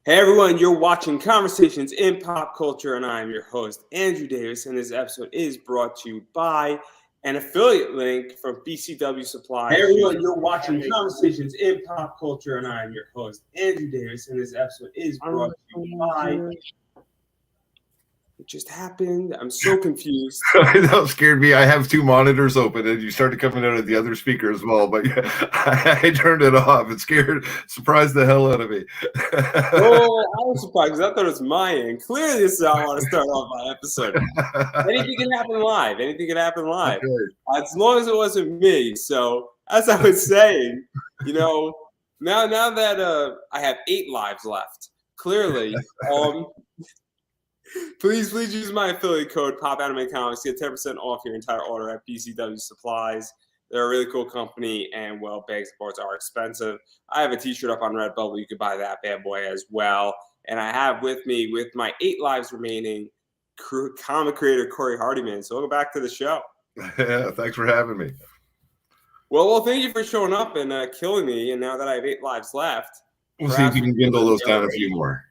Hey everyone, you're watching Conversations in Pop Culture, and I'm your host, Andrew Davis, and this episode is brought to you by an affiliate link from BCW Supplies. Hey everyone, you're watching Conversations in Pop Culture, and I'm your host, Andrew Davis, and this episode is brought to you by... It just happened. I'm so confused. That scared me. I have two monitors open, and you started coming out of the other speaker as well. But I turned it off. It surprised the hell out of me. Oh, I was surprised because I thought it was my end. Clearly, this is how I want to start off my episode. Anything can happen live. Anything can happen live. As long as it wasn't me. So, as I was saying, now that I have 8 lives left, clearly, Please use my affiliate code POPANIME Comics. Get 10% off your entire order at BCW Supplies. They're a really cool company, and bags of boards are expensive. I have a t-shirt up on Redbubble. You could buy that bad boy as well. And I have with me, with my 8 lives remaining, comic creator Corey Hardiman. So welcome back to the show. Yeah, thanks for having me. Well, thank you for showing up and killing me. And now that I have 8 lives left, we'll see if you can dwindle those down a few more.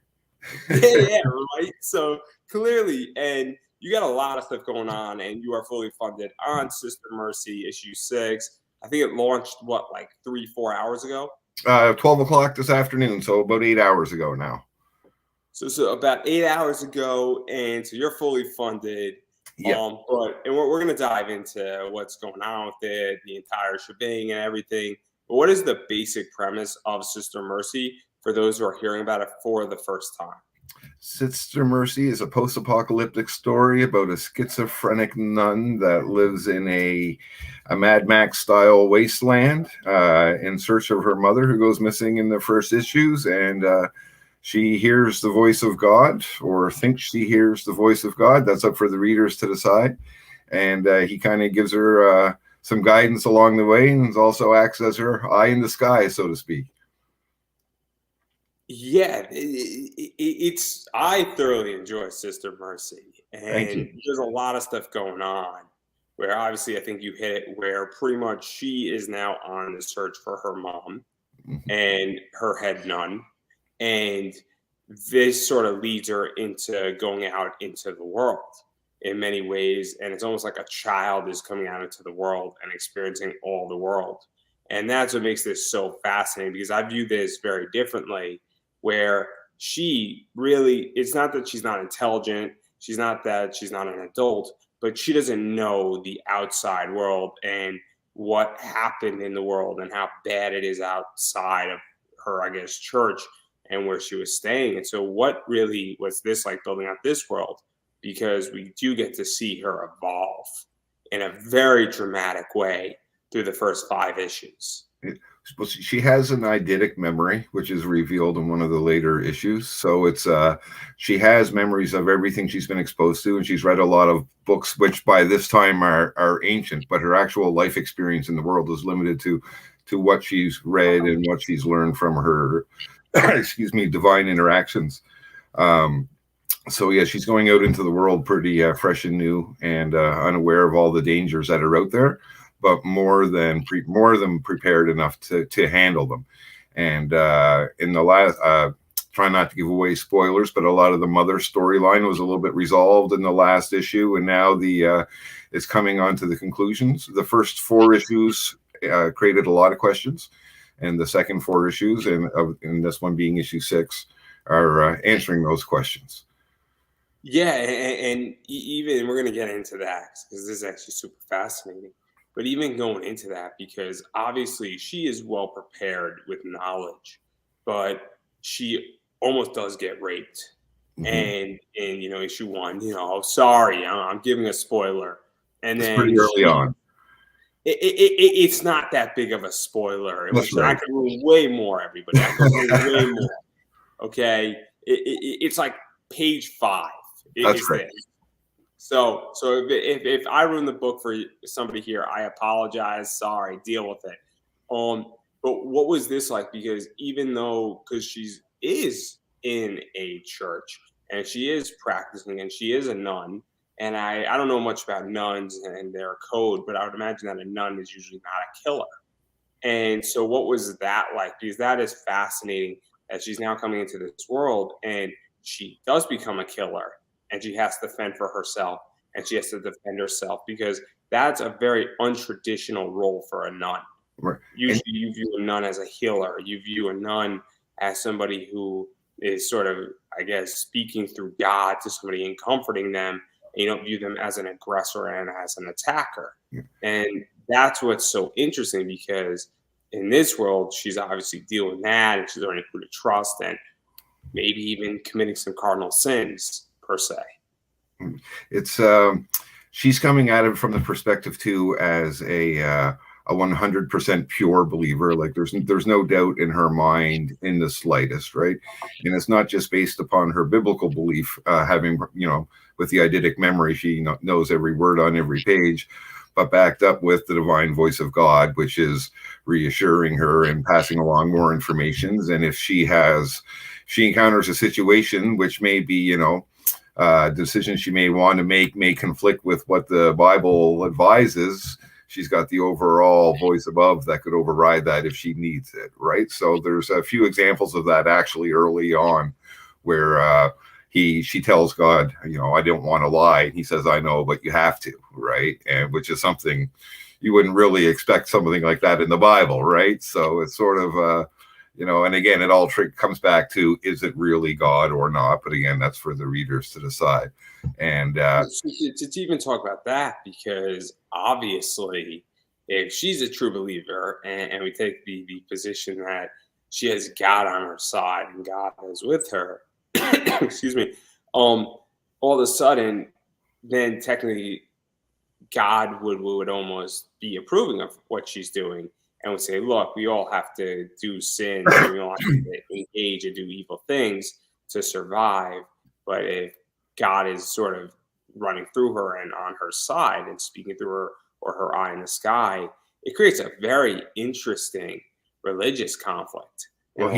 yeah, right. So clearly, and you got a lot of stuff going on, and you are fully funded on Sister Mercy issue 6. I think it launched 3-4 hours ago. 12 o'clock this afternoon, so about 8 hours ago now. So about 8 hours ago, and so you're fully funded. Yeah. We're gonna dive into what's going on with it, the entire shebang, and everything. But what is the basic premise of Sister Mercy for those who are hearing about it for the first time? Sister Mercy is a post-apocalyptic story about a schizophrenic nun that lives in a Mad Max-style wasteland in search of her mother, who goes missing in the first issues, and she hears the voice of God, or thinks she hears the voice of God. That's up for the readers to decide. And he kind of gives her some guidance along the way, and also acts as her eye in the sky, so to speak. Yeah, I thoroughly enjoy Sister Mercy, and there's a lot of stuff going on where obviously I think you hit it, where pretty much she is now on the search for her mom and her head nun, and this sort of leads her into going out into the world in many ways, and it's almost like a child is coming out into the world and experiencing all the world, and that's what makes this so fascinating, because I view this very differently, where she really, it's not that she's not intelligent, she's not that she's not an adult, but she doesn't know the outside world and what happened in the world and how bad it is outside of her, I guess, church and where she was staying. And so what really was this like building out this world? Because we do get to see her evolve in a very dramatic way through the first 5 issues. Well, she has an eidetic memory, which is revealed in one of the later issues. So it's she has memories of everything she's been exposed to, and she's read a lot of books, which by this time are ancient. But her actual life experience in the world is limited to what she's read and what she's learned from her, divine interactions. So yeah, she's going out into the world pretty fresh and new, and unaware of all the dangers that are out there, but more than prepared enough to handle them. And in the last, try not to give away spoilers, but a lot of the mother storyline was a little bit resolved in the last issue, and now it's coming on to the conclusions. The first 4 issues created a lot of questions, and the second 4 issues, and this one being issue 6, are answering those questions. Yeah, and even we're going to get into that because this is actually super fascinating. But even going into that, because obviously she is well prepared with knowledge, but she almost does get raped. And in issue 1, sorry, I'm giving a spoiler. And it's then pretty early on. It's not that big of a spoiler. I could ruin way more, everybody. I could ruin way more. Okay, it's like page 5. That's right. So if I ruin the book for somebody here, I apologize. Sorry, deal with it. But what was this like? Because because she is in a church and she is practicing and she is a nun, and I don't know much about nuns and their code, but I would imagine that a nun is usually not a killer. And so what was that like? Because that is fascinating. that she's now coming into this world and she does become a killer and she has to fend for herself and she has to defend herself because that's a very untraditional role for a nun. Right. Usually you view a nun as a healer. You view a nun as somebody who is sort of, I guess, speaking through God to somebody and comforting them. And you don't view them as an aggressor and as an attacker. Yeah. And that's what's so interesting because in this world, she's obviously dealing with that and she's learning who to trust and maybe even committing some cardinal sins per se. It's she's coming at it from the perspective too as a 100% pure believer. Like there's no doubt in her mind in the slightest, right? And it's not just based upon her biblical belief, having with the eidetic memory, she knows every word on every page, but backed up with the divine voice of God, which is reassuring her and passing along more information. And if she encounters a situation which may be, decisions she may want to make may conflict with what the Bible advises, she's got the overall voice above that could override that if she needs it, right? So there's a few examples of that actually early on where she tells God, I don't want to lie. And he says, I know, but you have to, right? And which is something you wouldn't really expect something like that in the Bible, right? So it's sort of, and again, it all comes back to, is it really God or not? But again, that's for the readers to decide. And to even talk about that, because obviously, if she's a true believer and we take the position that she has God on her side and God is with her, excuse me, all of a sudden, then technically God would almost be approving of what she's doing and would say, look, we all have to do sins, and we all have to engage and do evil things to survive. But if God is sort of running through her and on her side and speaking through her or her eye in the sky, it creates a very interesting religious conflict. Well,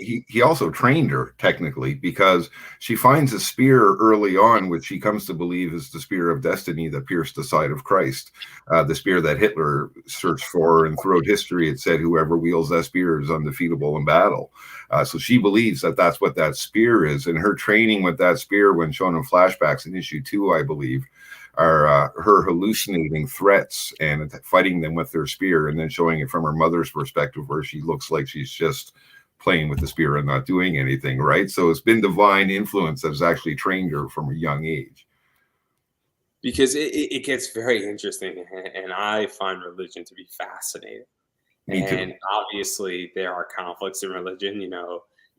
he also trained her technically, because she finds a spear early on, which she comes to believe is the spear of destiny that pierced the side of Christ, the spear that Hitler searched for. And throughout history, it said whoever wields that spear is undefeatable in battle. So she believes that that's what that spear is. And her training with that spear, when shown in flashbacks in issue 2, I believe, are her hallucinating threats and fighting them with her spear, and then showing it from her mother's perspective, where she looks like she's just playing with the spear and not doing anything, right? So it's been divine influence that has actually trained her from a young age. Because it gets very interesting, and I find religion to be fascinating. Me too. And obviously there are conflicts in religion.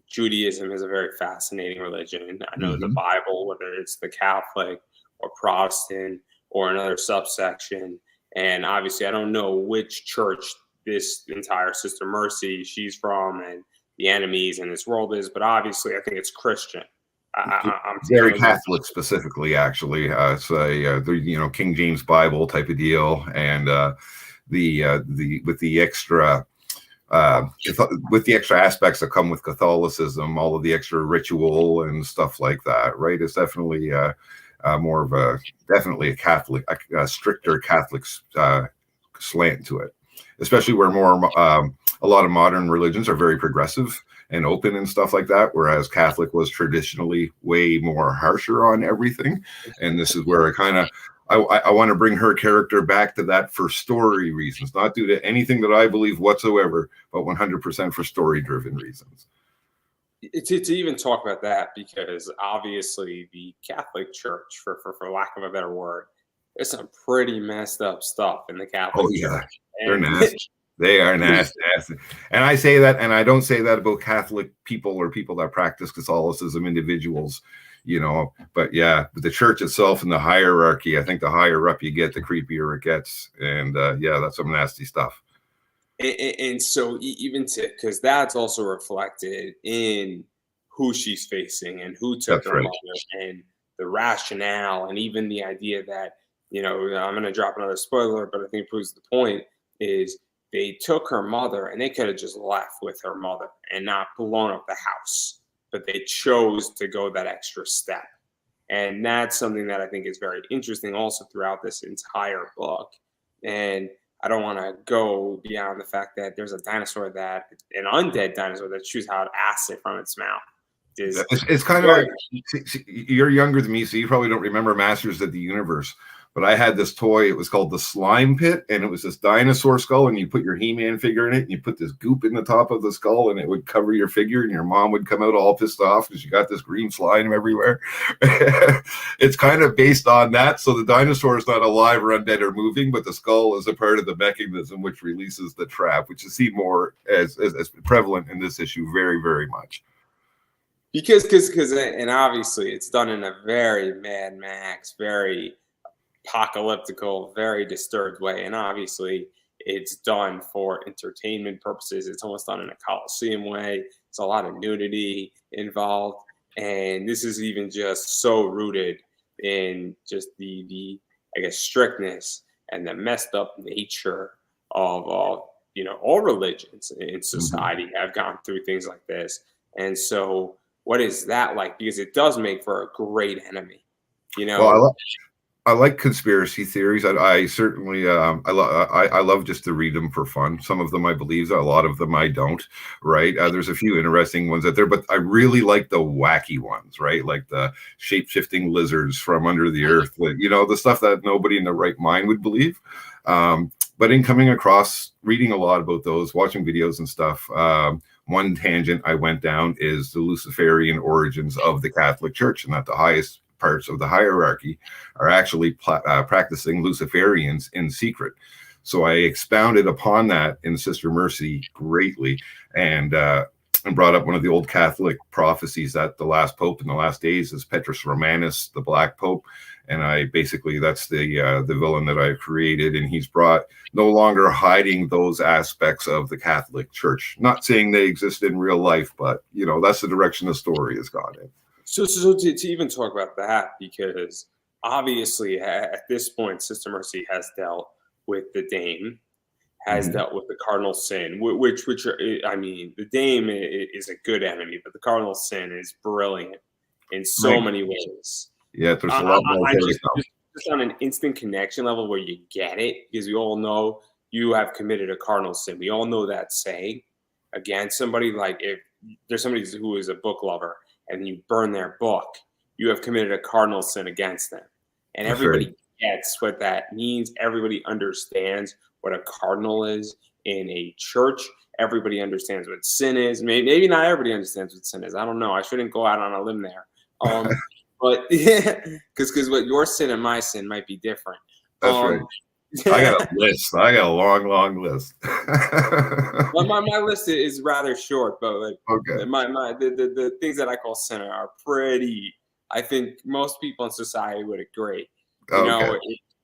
Judaism is a very fascinating religion. I know the Bible, whether it's the Catholic or Protestant or another subsection. And obviously I don't know which church this entire Sister Mercy she's from and the enemies in this world is, but obviously I think it's Christian. I'm very Catholic specifically, actually. It's the King James Bible type of deal, and with the extra aspects that come with Catholicism, all of the extra ritual and stuff like that, right? It's definitely more of definitely a Catholic, a stricter Catholic slant to it, especially where a lot of modern religions are very progressive and open and stuff like that, whereas Catholic was traditionally way more harsher on everything. And this is where I want to bring her character back to that for story reasons, not due to anything that I believe whatsoever, but 100% for story-driven reasons. To even talk about that, because obviously the Catholic Church, for lack of a better word, there's some pretty messed up stuff in the Catholic Church. They're nasty. They are nasty. And I say that, and I don't say that about Catholic people or people that practice Catholicism, individuals, but yeah, the church itself and the hierarchy, I think the higher up you get, the creepier it gets. And that's some nasty stuff. And so even because that's also reflected in who she's facing and who took her mother and the rationale, and even the idea that, I'm going to drop another spoiler, but I think it proves the point, is they took her mother and they could have just left with her mother and not blown up the house, but they chose to go that extra step. And that's something that I think is very interesting also throughout this entire book. And I don't want to go beyond the fact that there's an undead dinosaur that shoots out acid from its mouth. It's kind of like, you're younger than me, so you probably don't remember Masters of the Universe. But I had this toy. It was called the Slime Pit, and it was this dinosaur skull, and you put your He-Man figure in it, and you put this goop in the top of the skull, and it would cover your figure, and your mom would come out all pissed off because you got this green slime everywhere. It's kind of based on that. So the dinosaur is not alive or undead or moving, but the skull is a part of the mechanism which releases the trap, which you see more as prevalent in this issue very, very much. Because and obviously it's done in a very Mad Max, very apocalyptical, very disturbed way, and obviously it's done for entertainment purposes. It's almost done in a Coliseum way. It's a lot of nudity involved, and this is even just so rooted in just the I guess strictness and the messed up nature of all religions in society have gone through things like this. And so what is that like? Because it does make for a great enemy. Well, I like conspiracy theories. I certainly I love just to read them for fun. Some of them I believe, a lot of them I don't. Right? There's a few interesting ones out there, but I really like the wacky ones. Right? Like the shape-shifting lizards from under the earth. The stuff that nobody in their right mind would believe. But in coming across, reading a lot about those, watching videos and stuff. One tangent I went down is the Luciferian origins of the Catholic Church, and that the highest parts of the hierarchy are actually practicing Luciferians in secret. So I expounded upon that in Sister Mercy greatly, and brought up one of the old Catholic prophecies that the last pope in the last days is Petrus Romanus, the Black Pope. And that's the villain that I've created, and he's brought no longer hiding those aspects of the Catholic Church. Not saying they exist in real life, but that's the direction the story has gone in. So to even talk about that, because obviously at this point, Sister Mercy has dealt with the Dame, has dealt with the Cardinal Sin, which the Dame is a good enemy, but the Cardinal Sin is brilliant in so many ways. Yeah, there's a lot more. Just on an instant connection level where you get it, because we all know you have committed a cardinal sin. We all know that saying. Again, somebody like if there's somebody who is a book lover and you burn their book, you have committed a cardinal sin against them. And everybody gets what that means. Everybody understands what a cardinal is in a church. Everybody understands what sin is. Maybe not everybody understands what sin is. I don't know. I shouldn't go out on a limb there. But yeah, because what your sin and my sin might be different. That's right. I got a list. I got a long list. Well, my list is rather short, but the things that I call sin are pretty. I think most people in society would agree.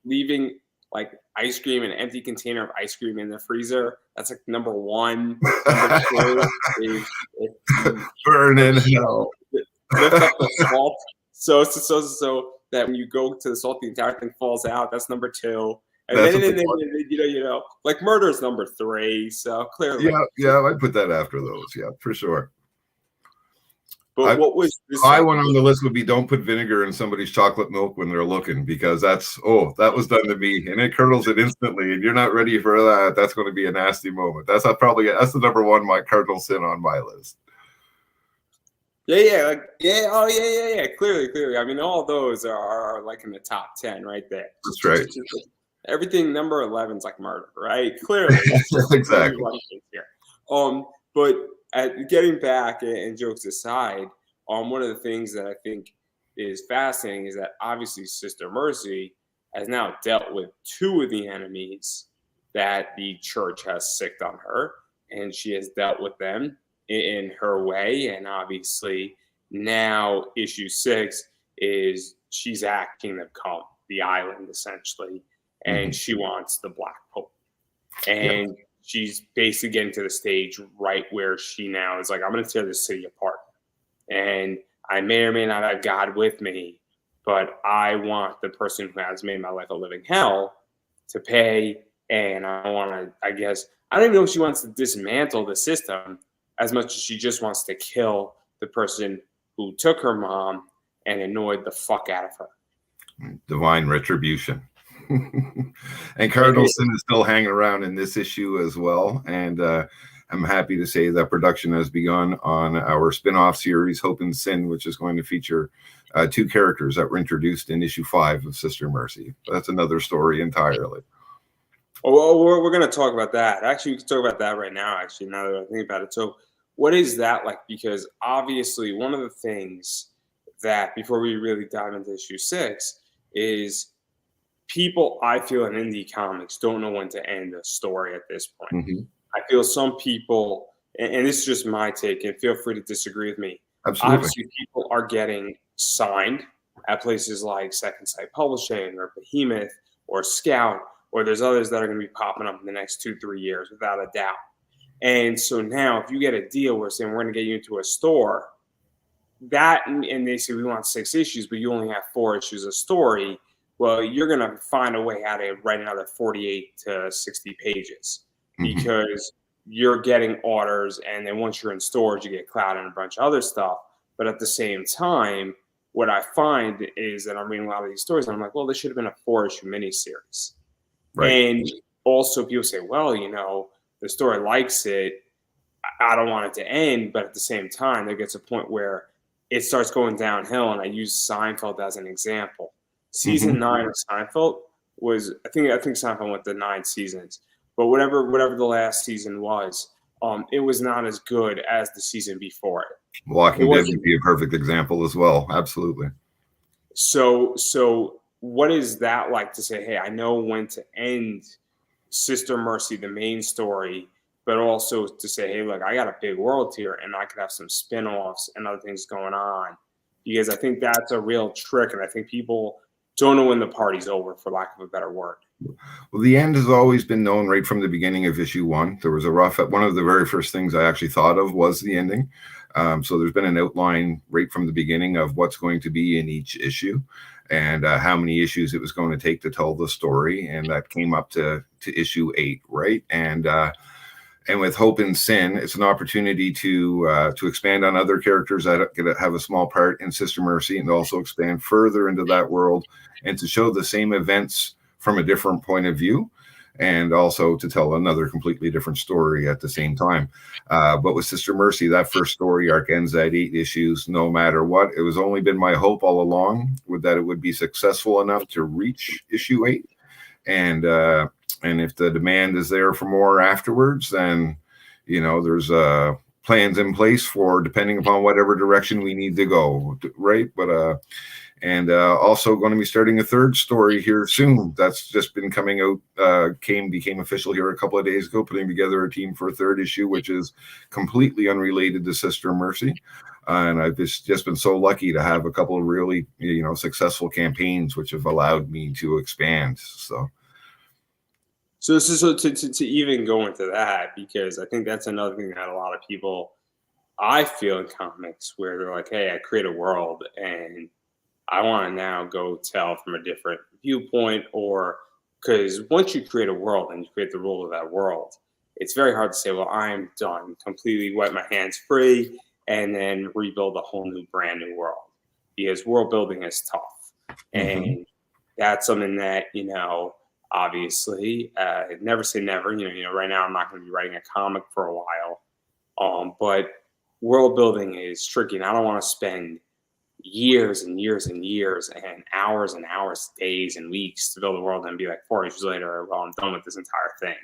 Leaving like ice cream, an empty container of ice cream in the freezer. That's like number one. Number two is burning. Lift up the salt. So that when you go to the salt, the entire thing falls out. That's number two. And then like murder is number three. So clearly, yeah, I'd put that after those. Yeah, for sure. But what was this? I one on the list would be don't put vinegar in somebody's chocolate milk when they're looking, because that was done to me, and it curdles it instantly, and you're not ready for that. That's going to be a nasty moment. That's the number one my cardinal sin on my list. Yeah. Clearly. I mean, all those are like in the top 10 right there. That's right. Everything number 11 is like murder, right? Clearly. Exactly. But getting back and jokes aside, one of the things that I think is fascinating is that obviously Sister Mercy has now dealt with two of the enemies that the church has sicked on her, and she has dealt with them in her way. And obviously now issue 6 is she's at Kingdom Come, the island essentially, and she wants the Black Pope. And she's basically getting to the stage right where she now is like, I'm going to tear this city apart. And I may or may not have God with me, but I want the person who has made my life a living hell to pay. And I want to, I don't even know if she wants to dismantle the system as much as she just wants to kill the person who took her mom and annoyed the fuck out of her. Divine retribution. And Cardinal Sin is still hanging around in this issue as well. And I'm happy to say that production has begun on our spin-off series, Hope and Sin, which is going to feature 2 characters that were introduced in issue 5 of Sister Mercy. But that's another story entirely. Well, we're going to talk about that. Actually, we can talk about that right now, actually, now that I think about it. So what is that like? Because obviously one of the things that, before we really dive into issue 6, is people, I feel, in indie comics don't know when to end a story at this point. Mm-hmm. I feel some people, and this is just my take, and feel free to disagree with me. Absolutely. Obviously, people are getting signed at places like Second Sight Publishing or Behemoth or Scout, or there's others that are going to be popping up in the next 2-3 years, without a doubt. And so now, if you get a deal where saying we're going to get you into a store, that, and they say we want 6 issues, but you only have 4 issues of story, well, you're going to find a way how to write another 48 to 60 pages. Because you're getting orders, and then once you're in stores, you get cloud and a bunch of other stuff. But at the same time, what I find is that I'm reading a lot of these stories, and I'm like, well, this should have been a 4-issue miniseries. Right. And also people say, well, you know, the story likes it. I don't want it to end. But at the same time, there gets a point where it starts going downhill. And I use Seinfeld as an example. Season 9 of Seinfeld was, I think Seinfeld went to 9 seasons. But whatever the last season was, it was not as good as the season before it. Walking Dead would be a perfect example as well. Absolutely. So what is that like to say, hey, I know when to end Sister Mercy, the main story, but also to say, hey, look, I got a big world here, and I could have some spin-offs and other things going on. Because I think that's a real trick, and I think people don't know when the party's over, for lack of a better word. Well, the end has always been known right from the beginning of issue 1. There was one of the very first things I actually thought of was the ending. So there's been an outline right from the beginning of what's going to be in each issue, and how many issues it was going to take to tell the story. And that came up to issue 8, right? And with Hope and Sin, it's an opportunity to expand on other characters that have a small part in Sister Mercy, and also expand further into that world, and to show the same events from a different point of view, and also to tell another completely different story at the same time. But with Sister Mercy, that first story arc ends at 8 issues, no matter what. It was only been my hope all along that it would be successful enough to reach issue 8. And if the demand is there for more afterwards, then, you know, there's plans in place for, depending upon whatever direction we need to go, right? But and also going to be starting a 3rd story here soon. That's just been coming out, became official here a couple of days ago, putting together a team for a 3rd issue, which is completely unrelated to Sister Mercy. And I've just been so lucky to have a couple of really, you know, successful campaigns, which have allowed me to expand. So to even go into that, because I think that's another thing that a lot of people, I feel, in comics, where they're like, hey, I create a world, and I want to now go tell from a different viewpoint, or because once you create a world and you create the rule of that world, it's very hard to say, well, I'm done, completely wipe my hands free, and then rebuild a whole new, brand new world, because world building is tough. And that's something that, you know, obviously, never say never. You know, right now I'm not going to be writing a comic for a while, but world building is tricky, and I don't want to spend years and years and years and hours, days and weeks to build a world and be like 4 issues later, well, I'm done with this entire thing.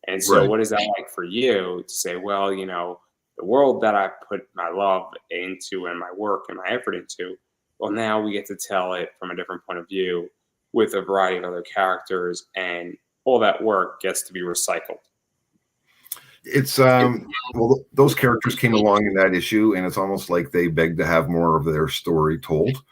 And so What is that like for you to say, well, you know, the world that I put my love into and my work and my effort into, well, now we get to tell it from a different point of view with a variety of other characters, and all that work gets to be recycled. It's well, those characters came along in that issue, and it's almost like they begged to have more of their story told.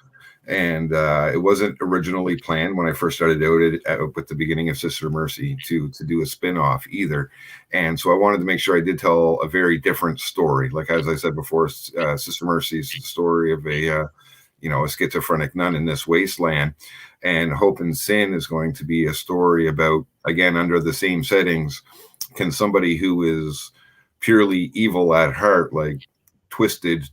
And it wasn't originally planned when I first started out with the beginning of Sister Mercy to do a spin-off either. And so I wanted to make sure I did tell a very different story. Like, as I said before, Sister Mercy is the story of a schizophrenic nun in this wasteland. And Hope and Sin is going to be a story about, again, under the same settings, can somebody who is purely evil at heart, like twisted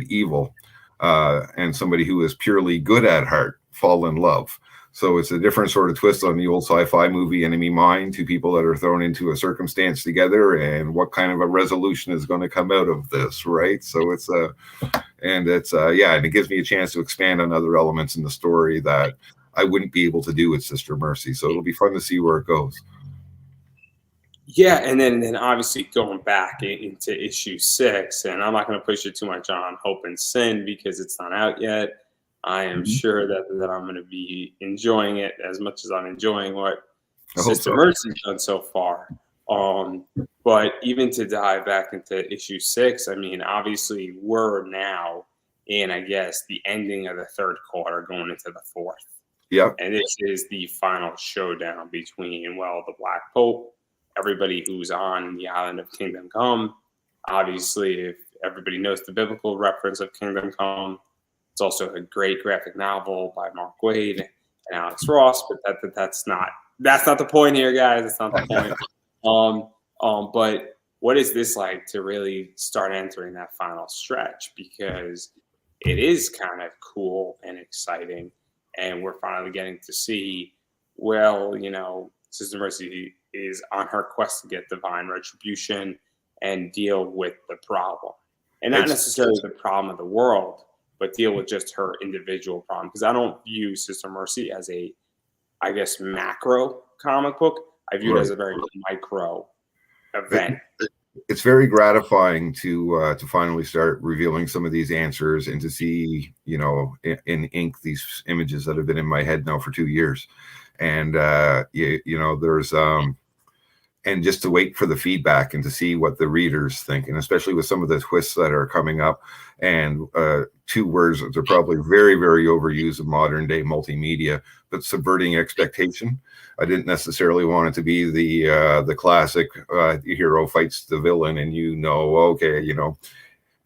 evil, and somebody who is purely good at heart, fall in love. So it's a different sort of twist on the old sci-fi movie Enemy Mine, two people that are thrown into a circumstance together, and what kind of a resolution is going to come out of this, right? So it's and it gives me a chance to expand on other elements in the story that I wouldn't be able to do with Sister Mercy. So it'll be fun to see where it goes. Yeah, and then obviously going back into issue 6, and I'm not going to push it too much on Hope and Sin because it's not out yet. I am sure that I'm going to be enjoying it as much as I'm enjoying what Sister Mercy's done so far. But even to dive back into issue 6, I mean, obviously we're now in, I guess, the ending of the 3rd quarter going into the 4th. Yeah. And this is the final showdown between, well, the Black Pope, everybody who's on the island of Kingdom Come. Obviously, if everybody knows the biblical reference of Kingdom Come, it's also a great graphic novel by Mark Waid and Alex Ross, but that's not the point here, guys. That's not the point. But what is this like to really start entering that final stretch? Because it is kind of cool and exciting, and we're finally getting to see, well, Sister Mercy is on her quest to get divine retribution and deal with the problem. And not necessarily the problem of the world, but deal with just her individual problem. Because I don't view Sister Mercy as a, I guess, macro comic book. I view it as a very micro event. It's very gratifying to finally start revealing some of these answers and to see, in ink, these images that have been in my head now for 2 years. And, there's, and just to wait for the feedback and to see what the readers think, and especially with some of the twists that are coming up, and 2 words that are probably very, very overused in modern day multimedia, but subverting expectation. I didn't necessarily want it to be the classic hero fights the villain, and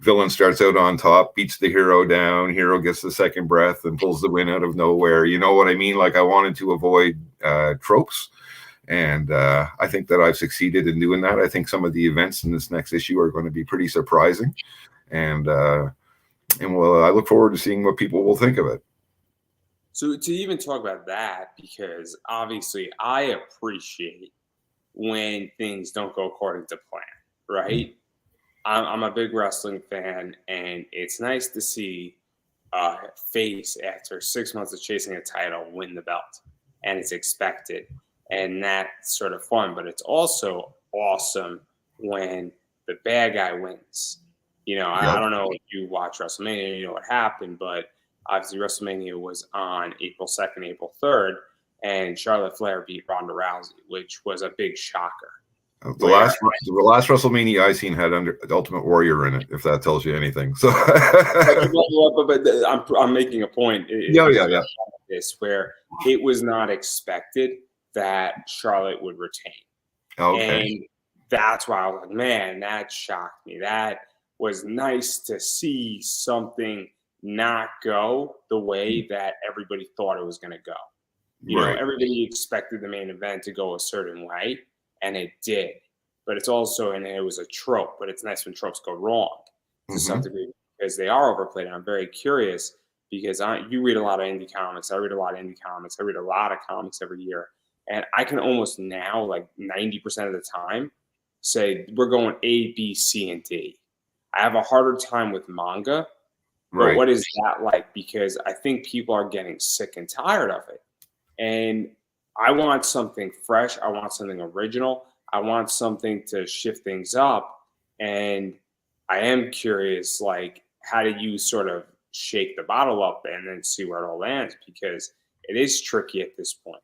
villain starts out on top, beats the hero down, hero gets the second breath and pulls the win out of nowhere. You know what I mean? Like, I wanted to avoid tropes. And I think that I've succeeded in doing that. I think some of the events in this next issue are going to be pretty surprising. And I look forward to seeing what people will think of it. So to even talk about that, because obviously I appreciate when things don't go according to plan, right? I'm a big wrestling fan, and it's nice to see Face, after 6 months of chasing a title, win the belt, and it's expected. And that's sort of fun, but it's also awesome when the bad guy wins. I don't know if you watch WrestleMania, you know what happened, but obviously WrestleMania was on April 2nd, April 3rd, and Charlotte Flair beat Ronda Rousey, which was a big shocker. The last WrestleMania I seen had Ultimate Warrior in it, if that tells you anything. So, but I'm making a point. Yeah. This where it was not expected that Charlotte would retain. Okay. And that's why I was like, man, that shocked me. That was nice to see something not go the way that everybody thought it was going to go. Everybody expected the main event to go a certain way, and it did. But it's also, and it was a trope, but it's nice when tropes go wrong to some degree because they are overplayed. And I'm very curious because you read a lot of indie comics. I read a lot of indie comics. I read a lot of comics every year. And I can almost now, like 90% of the time, say we're going A, B, C, and D. I have a harder time with manga. But what is that like? Because I think people are getting sick and tired of it. And I want something fresh. I want something original. I want something to shift things up. And I am curious, like, how do you sort of shake the bottle up and then see where it all lands? Because it is tricky at this point.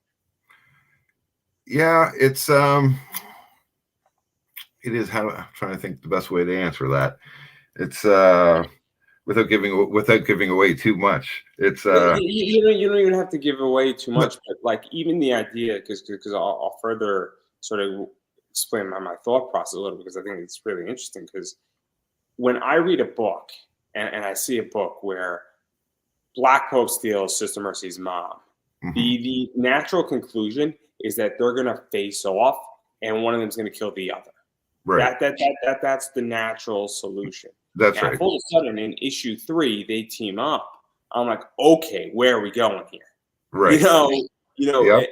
Yeah, it is. I'm trying to think the best way to answer that. It's without giving away too much. It's you don't even have to give away too much, but like even the idea, because I'll further sort of explain my thought process a little, because I think it's really interesting. Because when I read a book and I see a book where Black Pope steals Sister Mercy's mom, the natural conclusion is that they're going to face off and one of them is going to kill the other. Right. That's the natural solution. That's and right. All of a sudden in issue 3, they team up. I'm like, okay, where are we going here? Right. You know, Yep.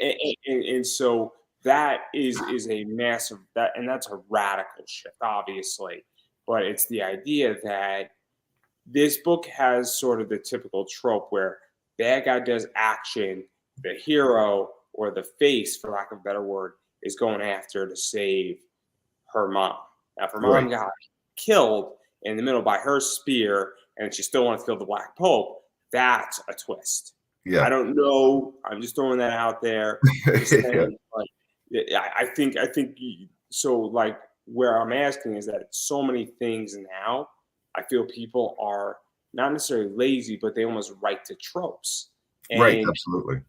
and so that is a massive that's a radical shift, obviously. But it's the idea that this book has sort of the typical trope where bad guy does action, the hero or the face, for lack of a better word, is going after to save her mom. Now, if her mom Right. got killed in the middle by her spear and she still wants to kill the Black Pope, that's a twist. I Yeah. don't know. I'm just throwing that out there. Just Yeah. saying, like, I think so. Like, where I'm asking is that so many things now, I feel people are not necessarily lazy, but they almost write to tropes, Right. and Absolutely.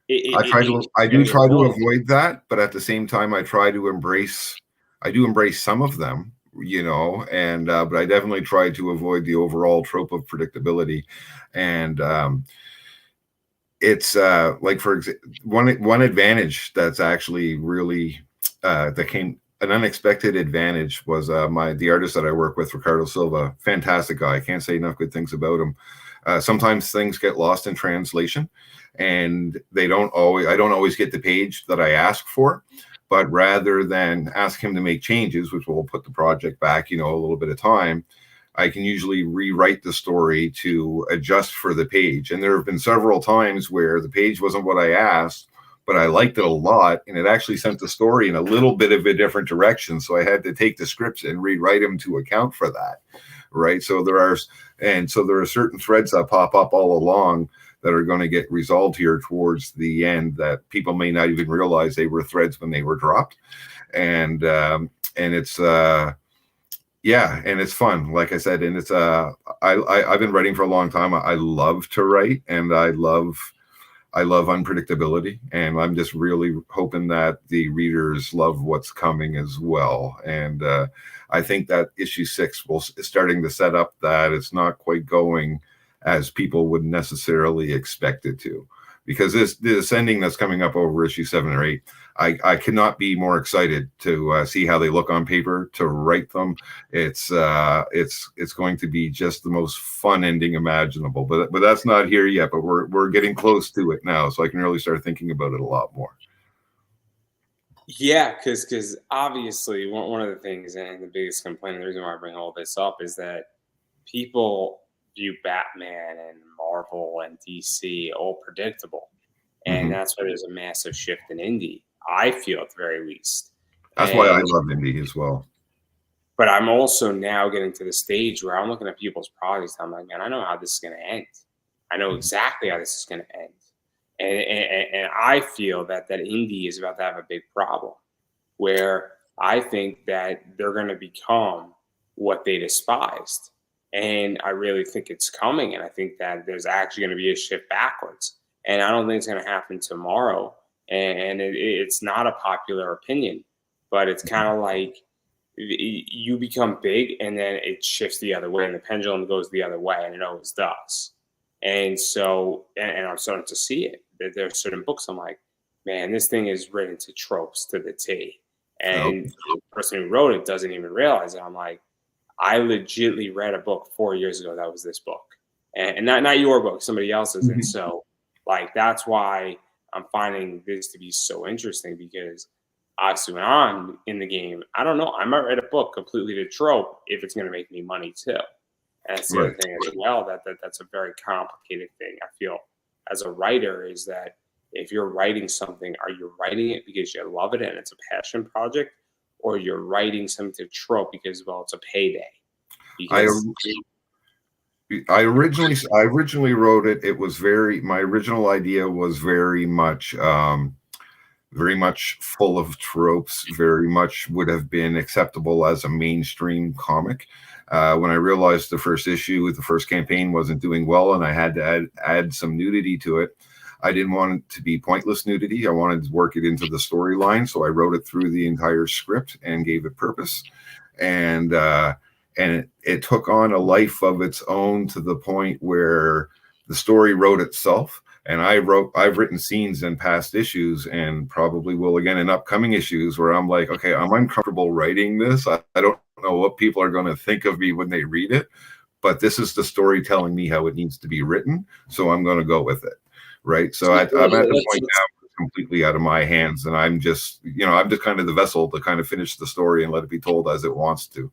it I can do get try to annoying. avoid that, but at the same time, I do embrace some of them, and but I definitely try to avoid the overall trope of predictability. And it's like one advantage that's actually really that came an unexpected advantage was the artist that I work with, Ricardo Silva, fantastic guy. I can't say enough good things about him. Sometimes things get lost in translation, and I don't always get the page that I ask for. But rather than ask him to make changes, which will put the project back, a little bit of time, I can usually rewrite the story to adjust for the page. And there have been several times where the page wasn't what I asked, but I liked it a lot, and it actually sent the story in a little bit of a different direction. So I had to take the scripts and rewrite them to account for that. Right. So there are certain threads that pop up all along that are going to get resolved here towards the end that people may not even realize they were threads when they were dropped. And it's yeah, and it's fun, like I said, and it's I've been writing for a long time. I love to write, and I love unpredictability, and I'm just really hoping that the readers love what's coming as well. And I think that issue 6 is starting to set up that it's not quite going as people would necessarily expect it to, because this ending that's coming up over issue 7 or 8, I cannot be more excited to see how they look on paper, to write them. It's going to be just the most fun ending imaginable. But that's not here yet. But we're getting close to it now, so I can really start thinking about it a lot more. Yeah, because obviously one of the things and the biggest complaint, and the reason why I bring all this up is that people view Batman and Marvel and DC all predictable, and Mm-hmm. that's why there's a massive shift in indie. I feel at the very least, That's why I and love indie as well. but I'm also now getting to the stage where I'm looking at people's projects. I'm like, man, I know how this is going to end. I know exactly how this is going to end, and I feel that indie is about to have a big problem where I think that they're going to become what they despised. And I really think it's coming. And I think that there's actually going to be a shift backwards. And I don't think it's going to happen tomorrow. And it's not a popular opinion, but it's kind of like you become big and then it shifts the other way and the pendulum goes the other way, and it always does. And so, and I'm starting to see it. There are certain books I'm like, man, this thing is written to tropes to the T. Oh, And the person who wrote it doesn't even realize it. I'm like, I legitly read a book 4 years ago that was this book, and not your book, somebody else's. And so, like, that's why I'm finding this to be so interesting, because obviously when I'm in the game, I don't know, I might write a book completely to trope if it's going to make me money too. And that's the right. other thing as well, that's a very complicated thing. I feel as a writer is that if you're writing something, are you writing it because you love it and it's a passion project, or you're writing something to trope because, well, it's a payday? I Because I originally wrote it. It was my original idea was very much full of tropes, very much would have been acceptable as a mainstream comic. When I realized the first issue with the first campaign wasn't doing well and I had to add some nudity to it, I didn't want it to be pointless nudity. I wanted to work it into the storyline. So I wrote it through the entire script and gave it purpose. And, it took on a life of its own to the point where the story wrote itself. And I've written scenes in past issues and probably will again in upcoming issues where I'm like, okay, I'm uncomfortable writing this. I don't know what people are going to think of me when they read it, but this is the story telling me how it needs to be written. So I'm going to go with it. right? So I'm at the point now it's completely out of my hands, and I'm just kind of the vessel to kind of finish the story and let it be told as it wants to.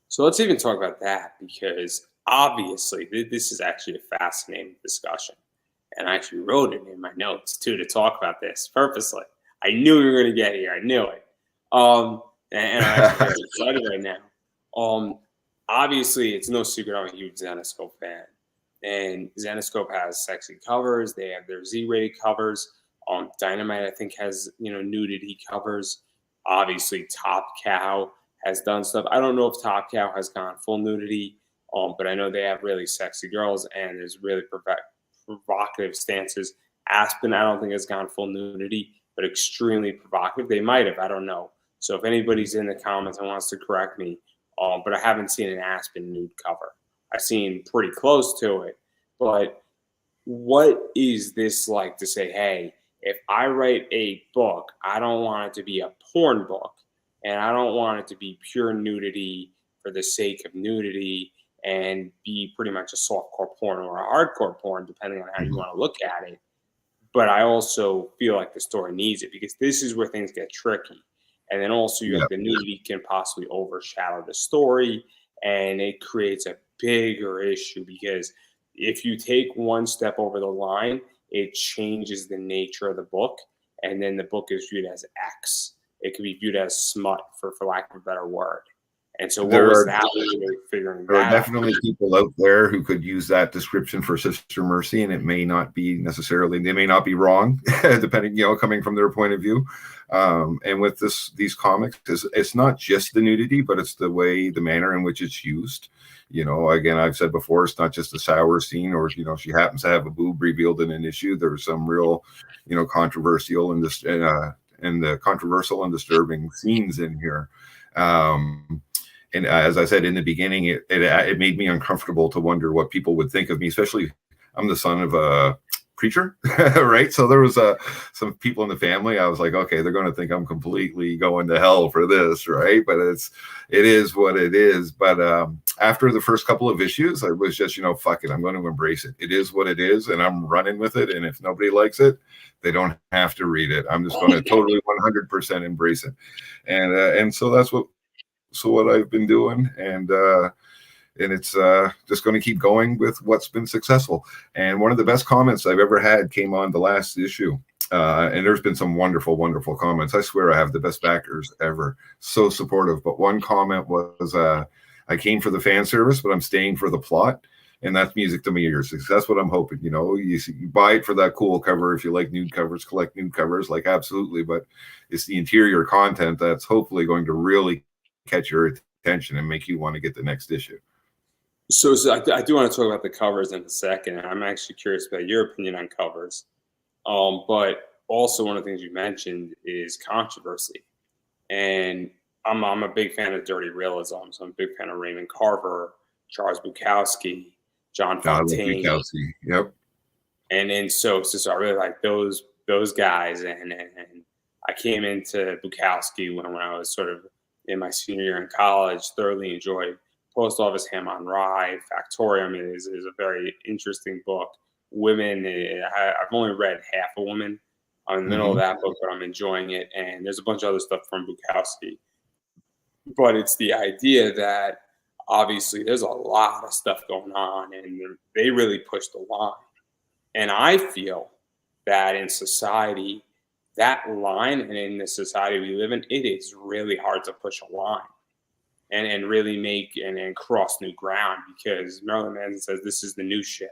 So let's even talk about that, because obviously this is actually a fascinating discussion. And I actually wrote it in my notes too to talk about this purposely. I knew we were going to get here. I knew it. And I'm actually very excited right now. Obviously, it's no secret I'm a huge Zenescope fan. And Zenescope has sexy covers. They have their Z-rated covers. Dynamite, I think, has nudity covers. Obviously, Top Cow has done stuff. I don't know if Top Cow has gone full nudity, but I know they have really sexy girls, and there's really provocative stances. Aspen, I don't think has gone full nudity, but extremely provocative. They might have. I don't know. So if anybody's in the comments and wants to correct me, but I haven't seen an Aspen nude cover. I've seen pretty close to it. But what is this like to say, hey, if I write a book, I don't want it to be a porn book, and I don't want it to be pure nudity for the sake of nudity and be pretty much a softcore porn or a hardcore porn, depending on how you want to look at it. But I also feel like the story needs it, because this is where things get tricky. And then also the nudity can possibly overshadow the story, and it creates a bigger issue, because if you take one step over the line, it changes the nature of the book, and then the book is viewed as X. It could be viewed as smut, for lack of a better word. And so what was that way of figuring that out? There are definitely people out there who could use that description for Sister Mercy, and it may not be necessarily, they may not be wrong, depending, coming from their point of view. And with these comics, it's not just the nudity, but it's the manner in which it's used. Again, I've said before, it's not just a sour scene, or, she happens to have a boob revealed in an issue. There's some real, controversial and the controversial and disturbing scenes in here. And as I said in the beginning, it made me uncomfortable to wonder what people would think of me, especially I'm the son of a preacher, right? So there was some people in the family. I was like, okay, they're going to think I'm completely going to hell for this, right? But it is what it is. But after the first couple of issues, I was just, fuck it, I'm going to embrace it. It is what it is, and I'm running with it. And if nobody likes it, they don't have to read it. I'm just going to totally 100% embrace it. And so that's what I've been doing, and it's just going to keep going with what's been successful. And one of the best comments I've ever had came on the last issue, and there's been some wonderful, wonderful comments. I swear I have the best backers ever, so supportive. But one comment was, I came for the fan service, but I'm staying for the plot. And that's music to my ears. That's what I'm hoping. You buy it for that cool cover. If you like nude covers, collect nude covers, like absolutely. But it's the interior content that's hopefully going to really catch your attention and make you want to get the next issue. So I do want to talk about the covers in a second, and I'm actually curious about your opinion on covers. But also one of the things you mentioned is controversy, and I'm a big fan of dirty realism. So I'm a big fan of Raymond Carver, Charles Bukowski, John Fontaine. Yep. And then so I really like those guys, and I came into Bukowski when I was sort of in my senior year in college. Thoroughly enjoyed Post Office Ham on Rye. Factorium is a very interesting book. Women, I've only read half a woman. I'm in the middle of that book, but I'm enjoying it. And there's a bunch of other stuff from Bukowski. But it's the idea that obviously there's a lot of stuff going on, and they really push the line. And I feel that in society, that line, and in the society we live in, it is really hard to push a line and really make and cross new ground, because Marilyn Manson says this is the new shit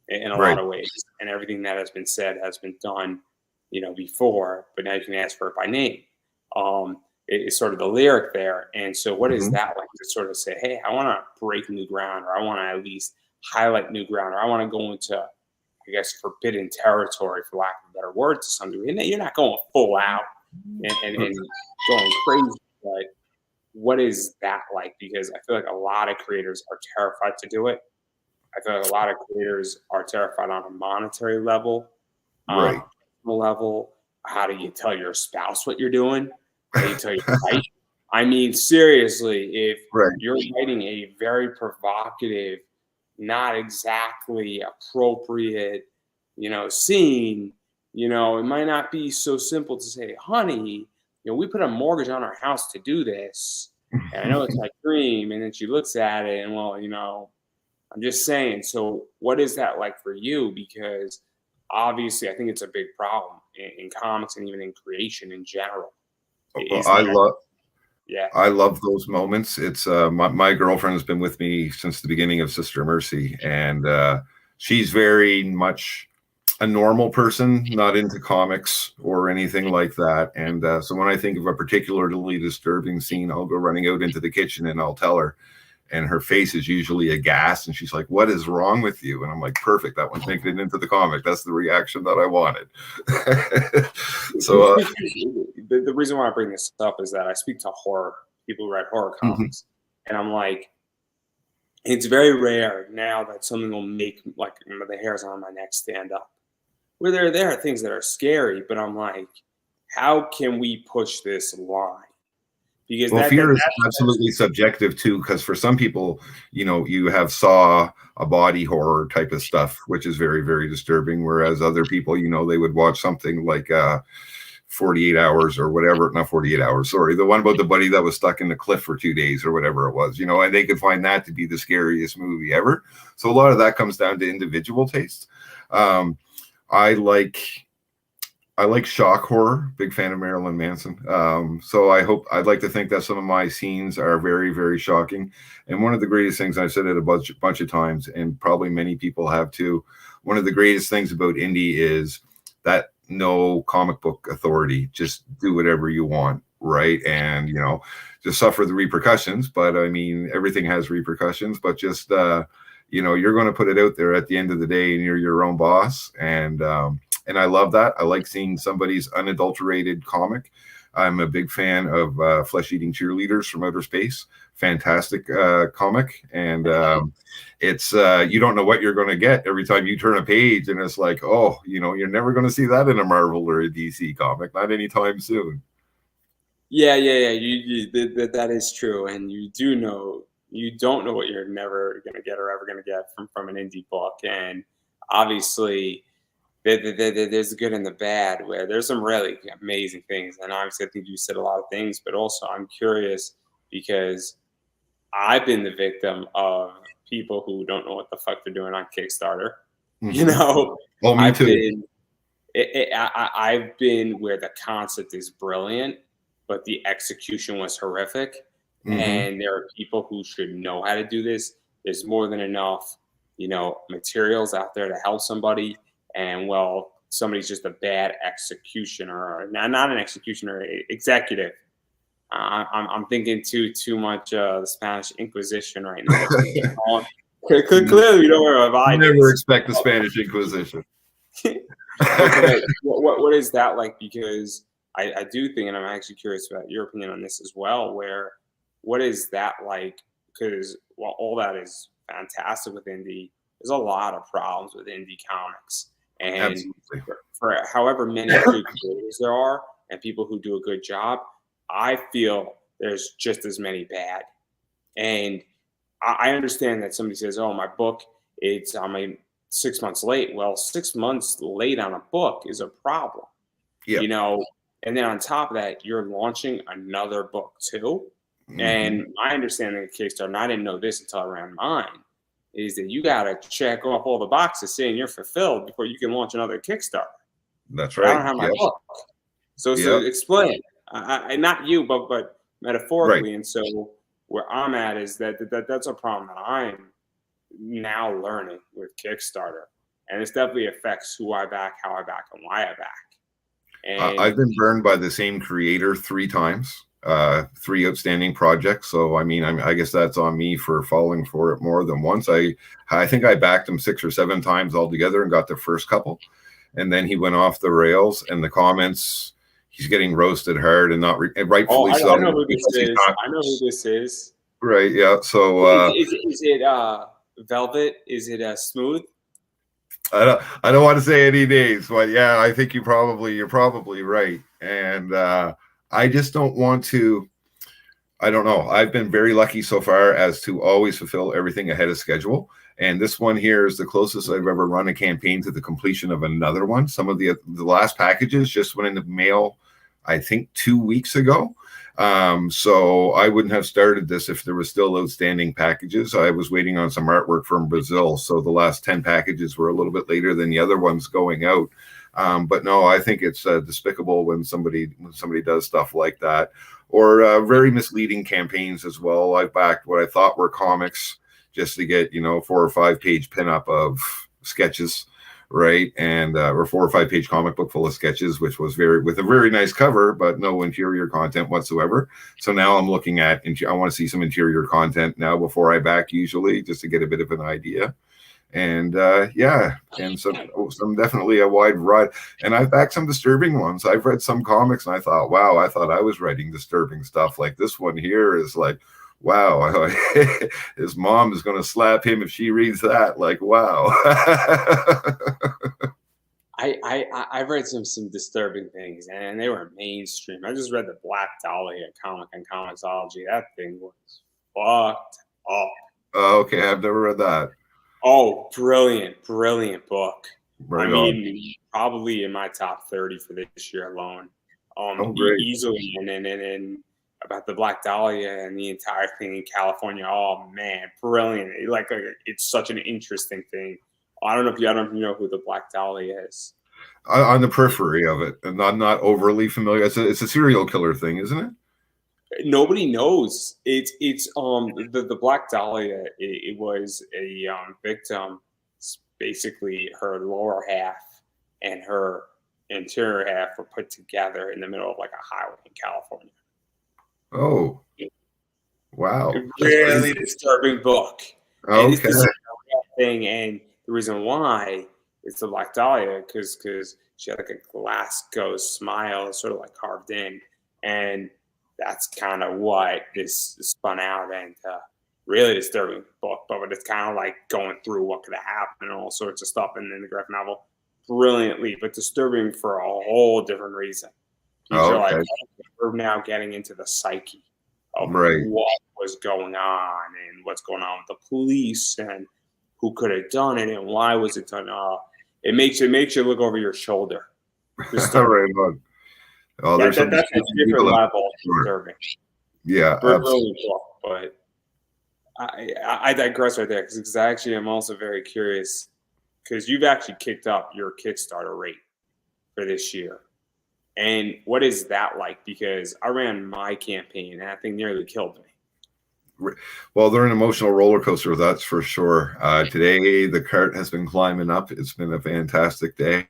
in a lot of ways, and everything that has been said has been done, before, but now you can ask for it by name. It's sort of the lyric there. And so what is that like to sort of say, hey, I want to break new ground, or I want to at least highlight new ground, or I want to go into, I guess, forbidden territory, for lack of a better word, to some degree. And you're not going full out and going crazy, but what is that like? Because I feel like a lot of creators are terrified to do it. I feel like a lot of creators are terrified on a monetary level, level. How do you tell your spouse what you're doing? How do you tell your wife? I mean, seriously, if you're writing a very provocative, not exactly appropriate, scene, it might not be so simple to say, honey, we put a mortgage on our house to do this. And I know it's my dream. And then she looks at it and, well, I'm just saying. So what is that like for you? Because obviously I think it's a big problem in comics and even in creation in general. Well, Yeah. I love those moments. It's my girlfriend has been with me since the beginning of Sister Mercy, and she's very much a normal person, not into comics or anything like that. And so when I think of a particularly disturbing scene, I'll go running out into the kitchen and I'll tell her, and her face is usually aghast, and she's like, "What is wrong with you?" And I'm like, "Perfect, that one's making it into the comic. That's the reaction that I wanted." So the reason why I bring this up is that I speak to people who write horror comics, and I'm like, it's very rare now that something will make like the hairs on my neck stand up. Where there are things that are scary, but I'm like, how can we push this line? Because fear is absolutely subjective too, because for some people, you have saw a body horror type of stuff, which is very, very disturbing. Whereas other people, they would watch something like 48 hours or whatever, not 48 hours, sorry, the one about the buddy that was stuck in the cliff for 2 days or whatever it was, and they could find that to be the scariest movie ever. So a lot of that comes down to individual taste. I like shock horror, big fan of Marilyn Manson. So I'd like to think that some of my scenes are very, very shocking. And one of the greatest things, I've said it a bunch of times, and probably many people have too, one of the greatest things about indie is that no comic book authority, just do whatever you want, right? And, just suffer the repercussions. But I mean, everything has repercussions, but just, you're going to put it out there at the end of the day, and you're your own boss. And I love that. I like seeing somebody's unadulterated comic. I'm a big fan of Flesh-Eating Cheerleaders from Outer Space. Fantastic comic. And it's you don't know what you're going to get every time you turn a page. And it's like, oh, you're never going to see that in a Marvel or a DC comic. Not anytime soon. Yeah. That is true. And you don't know what you're never going to get or ever going to get from an indie book. And obviously, there's the good and the bad, where there's some really amazing things. And obviously, I think you said a lot of things, but also I'm curious because I've been the victim of people who don't know what the fuck they're doing on Kickstarter. Oh, me too. I've been where the concept is brilliant, but the execution was horrific. And there are people who should know how to do this. There's more than enough, materials out there to help somebody. And well, somebody's just a bad executioner, or not an executioner, executive. I'm thinking too much the Spanish Inquisition right now. Clearly, you know where I never expect the Spanish Inquisition. What is that like? Because I do think, and I'm actually curious about your opinion on this as well. What is that like? Because while all that is fantastic with indie, there's a lot of problems with indie comics. And for however many good creators there are and people who do a good job, I feel there's just as many bad. And I understand that somebody says, oh, my book, I'm 6 months late. Well, 6 months late on a book is a problem. And then on top of that, you're launching another book too. And my understanding of Kickstarter, and I didn't know this until I ran mine, is that you got to check off all the boxes saying you're fulfilled before you can launch another Kickstarter. That's right. I don't have my book. So explain. Not you, but metaphorically. Right. And so where I'm at is that's a problem that I'm now learning with Kickstarter. And this definitely affects who I back, how I back, and why I back. And I've been burned by the same creator 3 times. 3 outstanding projects. So I mean, I guess that's on me for falling for it more than once. I think I backed him 6 or 7 times altogether and got the first couple, and then he went off the rails. And the comments, he's getting roasted hard, and rightfully so. I know who this is. I know who this is. Right? Yeah. So is it Velvet? Is it Smooth? I don't want to say any names, but yeah, I think you're probably right. And I just don't want to. I don't know. I've been very lucky so far as to always fulfill everything ahead of schedule. And this one here is the closest I've ever run a campaign to the completion of another one. Some of the last packages just went in the mail, I think 2 weeks ago. So I wouldn't have started this if there was still outstanding packages. I was waiting on some artwork from Brazil. So the last 10 packages were a little bit later than the other ones going out. But no, I think it's despicable when somebody does stuff like that, or very misleading campaigns as well. I've backed what I thought were comics just to get 4 or 5 page pinup of sketches, right? And or 4 or 5 page comic book full of sketches, which was with a very nice cover, but no interior content whatsoever. So now I'm looking at I want to see some interior content now before I back, usually, just to get a bit of an idea. And and some definitely a wide variety. And I've backed some disturbing ones. I've read some comics and I thought, wow, I thought I was writing disturbing stuff. Like this one here is like, wow, his mom is going to slap him if she reads that. Like, wow. I've read some disturbing things, and they were mainstream. I just read the Black Dahlia comic on Comixology. That thing was fucked up. Oh, okay, I've never read that. Oh, brilliant book. Right I mean, probably in my top 30 for this year alone. Easily. And about the Black Dahlia and the entire thing in California. Oh man, brilliant! It's such an interesting thing. I don't know if you know who the Black Dahlia is. On the periphery of it, and I'm not overly familiar. It's a serial killer thing, isn't it? Nobody knows. It's the Black Dahlia. It was a victim. Basically, her lower half and her interior half were put together in the middle of like a highway in California. Oh, wow! Really disturbing book. Okay. And it's the thing, and the reason why it's the Black Dahlia because she had like a glass ghost smile, sort of like carved in, and that's kind of what this spun out into. Really disturbing book, but it's kind of like going through what could have happened and all sorts of stuff. And then the graphic novel, brilliantly, but disturbing for a whole different reason. You're like, we're now getting into the psyche of what was going on and what's going on with the police and who could have done it and why was it done. It makes you look over your shoulder. All right, bud. Oh, that's a different level of disturbing. Yeah, but I digress right there because actually I'm also very curious because you've actually kicked up your Kickstarter rate for this year. And what is that like? Because I ran my campaign and that thing nearly killed me. Well, they're an emotional roller coaster, that's for sure. Today, the cart has been climbing up. It's been a fantastic day.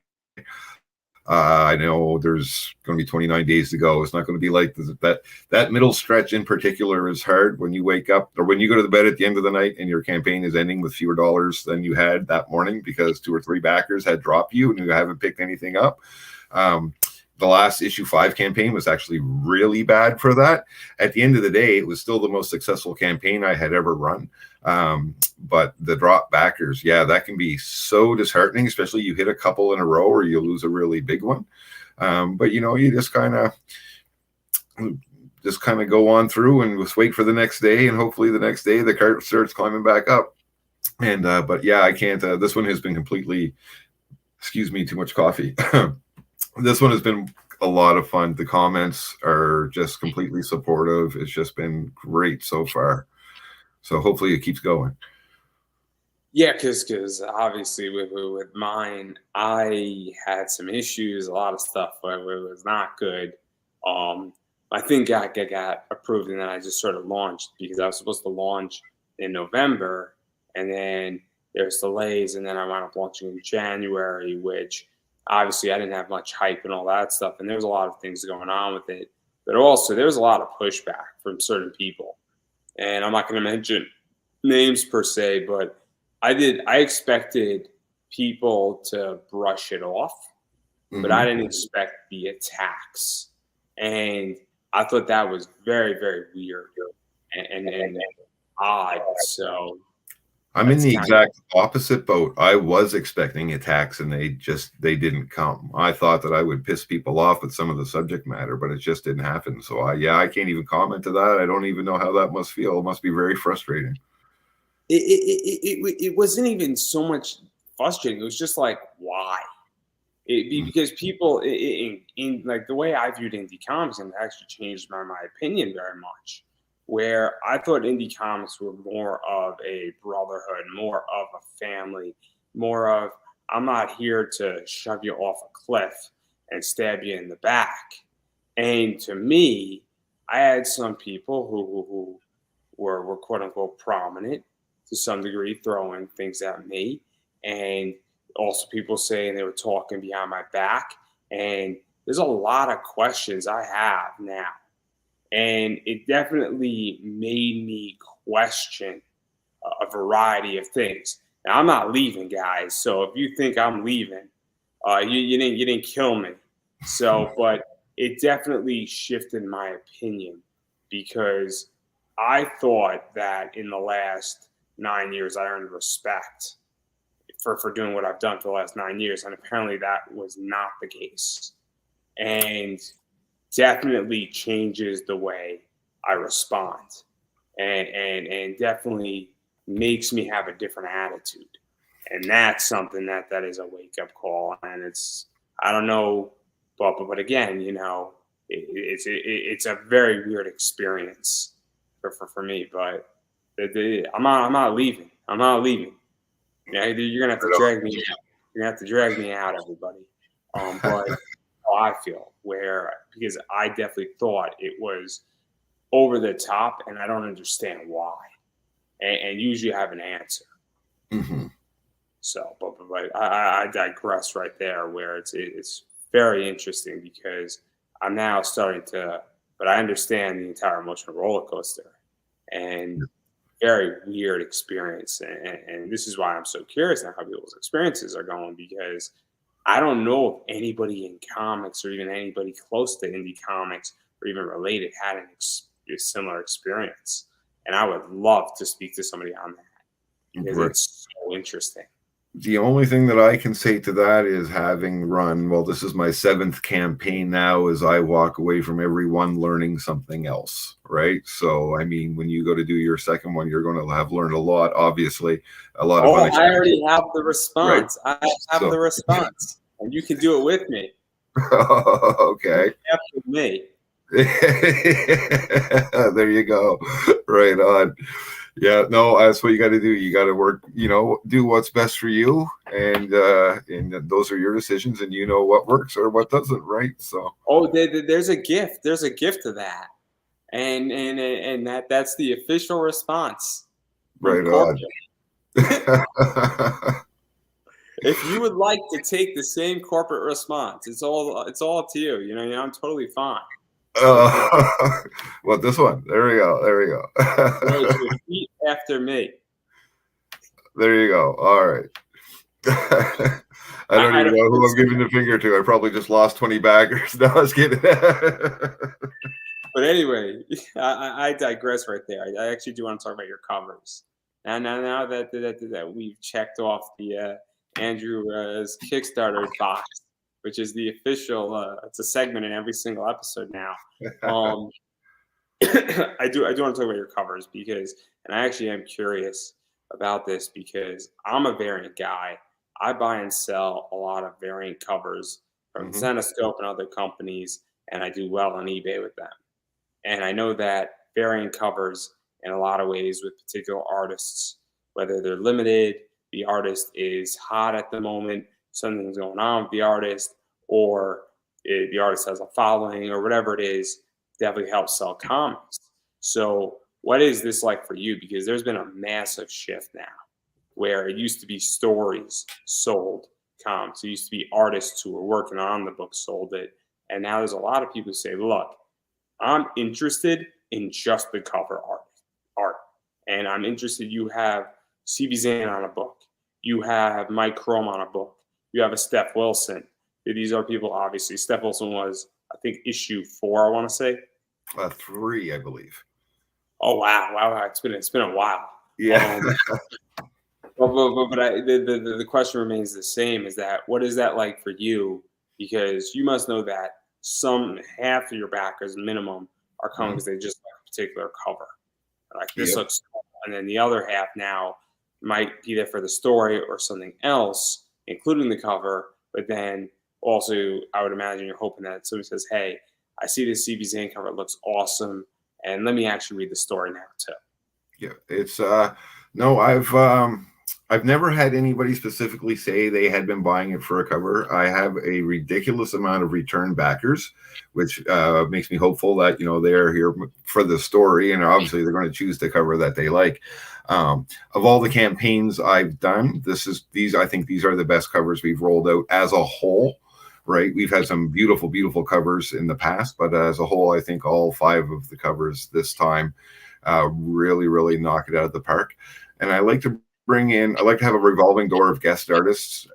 I know there's going to be 29 days to go. It's not going to be like that middle stretch in particular is hard when you wake up or when you go to bed at the end of the night and your campaign is ending with fewer dollars than you had that morning because 2 or 3 backers had dropped you and you haven't picked anything up. The last issue 5 campaign was actually really bad for that. At the end of the day, it was still the most successful campaign I had ever run. But the drop backers, yeah, that can be so disheartening, especially you hit a couple in a row or you lose a really big one. But you just kind of go on through and just wait for the next day, and hopefully the next day the cart starts climbing back up. And but yeah, I can't. This one has been completely. Excuse me, too much coffee. This one has been a lot of fun. The comments are just completely supportive. It's just been great so far. So hopefully it keeps going. Yeah, because obviously with mine, I had some issues, a lot of stuff where it was not good. I think I got approved, and then I just sort of launched because I was supposed to launch in November, and then there's delays, and then I wound up launching in January, which obviously I didn't have much hype and all that stuff, and there's a lot of things going on with it. But also there's a lot of pushback from certain people, and I'm not going to mention names per se, but I expected people to brush it off, but I didn't expect the attacks, and I thought that was very, very weird and odd. So I'm in the exact opposite boat. I was expecting attacks and they didn't come. I thought that I would piss people off with some of the subject matter, but it just didn't happen. So I can't even comment to that. I don't even know how that must feel. It must be very frustrating. It wasn't even so much frustrating. It was just like, why? Because people in like the way I viewed indie comics, and it actually changed my opinion very much, where I thought indie comics were more of a brotherhood, more of a family, more of I'm not here to shove you off a cliff and stab you in the back. And to me, I had some people who were quote unquote prominent to some degree, throwing things at me, and also people saying they were talking behind my back. And there's a lot of questions I have now, and it definitely made me question a variety of things. Now I'm not leaving, guys. So if you think I'm leaving, you didn't kill me. So, but it definitely shifted my opinion because I thought that in the last 9 years I earned respect for doing what I've done for the last 9 years, and apparently that was not the case, and definitely changes the way I respond, and definitely makes me have a different attitude, and that's something that is a wake up call, and it's I don't know, but again, it's a very weird experience for me, but I'm not leaving. I'm not leaving. Yeah, you're gonna have to drag me out. You're gonna have to drag me out, everybody. But how I feel, where because I definitely thought it was over the top, and I don't understand why. And usually I have an answer. Mm-hmm. So, but I digress right there, where it's very interesting because I'm now starting to, but I understand the entire emotional roller coaster, and very weird experience. And this is why I'm so curious now how people's experiences are going because I don't know if anybody in comics or even anybody close to indie comics or even related had a similar experience. And I would love to speak to somebody on that because it's so interesting. The only thing that I can say to that is having run, well, this is my 7th campaign now, as I walk away from every one learning something else, right? So, I mean, when you go to do your second one, you're going to have learned a lot, obviously, a lot of I already have the response. Right? I have the response, and you can do it with me. Okay. After me. There you go. Right on. Yeah, no, that's what you got to do. You got to work, do what's best for you, and those are your decisions, and you know what works or what doesn't, right? So, there's a gift. There's a gift to that, and that's the official response. Right on. If you would like to take the same corporate response, it's all up to you. I'm totally fine. Well, this one. There we go. Repeat after me. There you go. All right. I don't even know who I'm giving the finger to. I probably just lost 20 baggers. No, I was kidding. But anyway, I digress right there. I actually do want to talk about your covers. Now that we've checked off the Andrew's Kickstarter box, which is the official, it's a segment in every single episode now. I do want to talk about your covers because, and I actually am curious about this because I'm a variant guy. I buy and sell a lot of variant covers from Zenoscope and other companies, and I do well on eBay with them. And I know that variant covers in a lot of ways with particular artists, whether they're limited, the artist is hot at the moment, something's going on with the artist, or the artist has a following or whatever it is, definitely helps sell comics. So what is this like for you? Because there's been a massive shift now where it used to be stories sold comics. It used to be artists who were working on the book sold it. And now there's a lot of people who say, look, I'm interested in just the cover art. And I'm interested, you have CB Zane on a book. You have Mike Chrome on a book. You have a Steph Wilson. These are people, obviously. Steph Wilson was, I think, issue 4, I want to say. 3, I believe. Oh, wow. It's been a while. Yeah. The question remains the same: is that what is that like for you? Because you must know that some half of your backers minimum are coming because they just like a particular cover. Like this Yep. looks cool. And then the other half now might be there for the story or something else, including the cover. But then also, I would imagine you're hoping that somebody says, "Hey, I see this CB Zane cover; it looks awesome, and let me actually read the story now too." Yeah, it's no, I've never had anybody specifically say they had been buying it for a cover. I have a ridiculous amount of return backers, which makes me hopeful that they're here for the story, and obviously they're going to choose the cover that they like. Of all the campaigns I've done, these I think these are the best covers we've rolled out as a whole. Right, we've had some beautiful, beautiful covers in the past, but as a whole, I think all 5 of the covers this time really, really knock it out of the park. And I like to have a revolving door of guest artists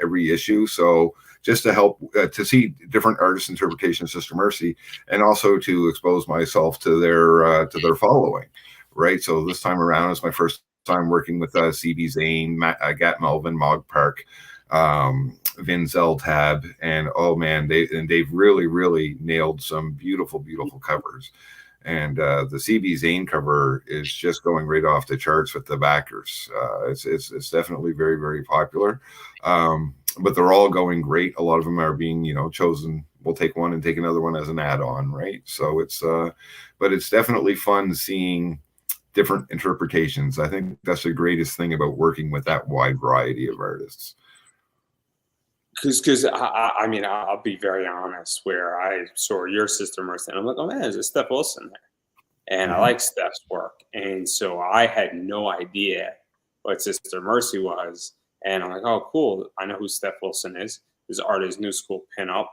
every issue. So just to help to see different artist interpretations of Sister Mercy, and also to expose myself to their following. Right. So this time around is my first time working with CB Zane, Gat Melvin, Mog Park, Vin Zeltab, and oh man, they've really, really nailed some beautiful, beautiful covers. And the CB Zane cover is just going right off the charts with the backers. It's definitely very, very popular, but they're all going great. A lot of them are being chosen. We'll take one and take another one as an add-on, right? So but it's definitely fun seeing different interpretations. I think that's the greatest thing about working with that wide variety of artists. Because I mean, I'll be very honest. Where I saw your Sister Mercy, and I'm like, oh man, there's a Steph Wilson there, and I like Steph's work, and so I had no idea what Sister Mercy was, and I'm like, oh cool, I know who Steph Wilson is. His art is New School Pinup,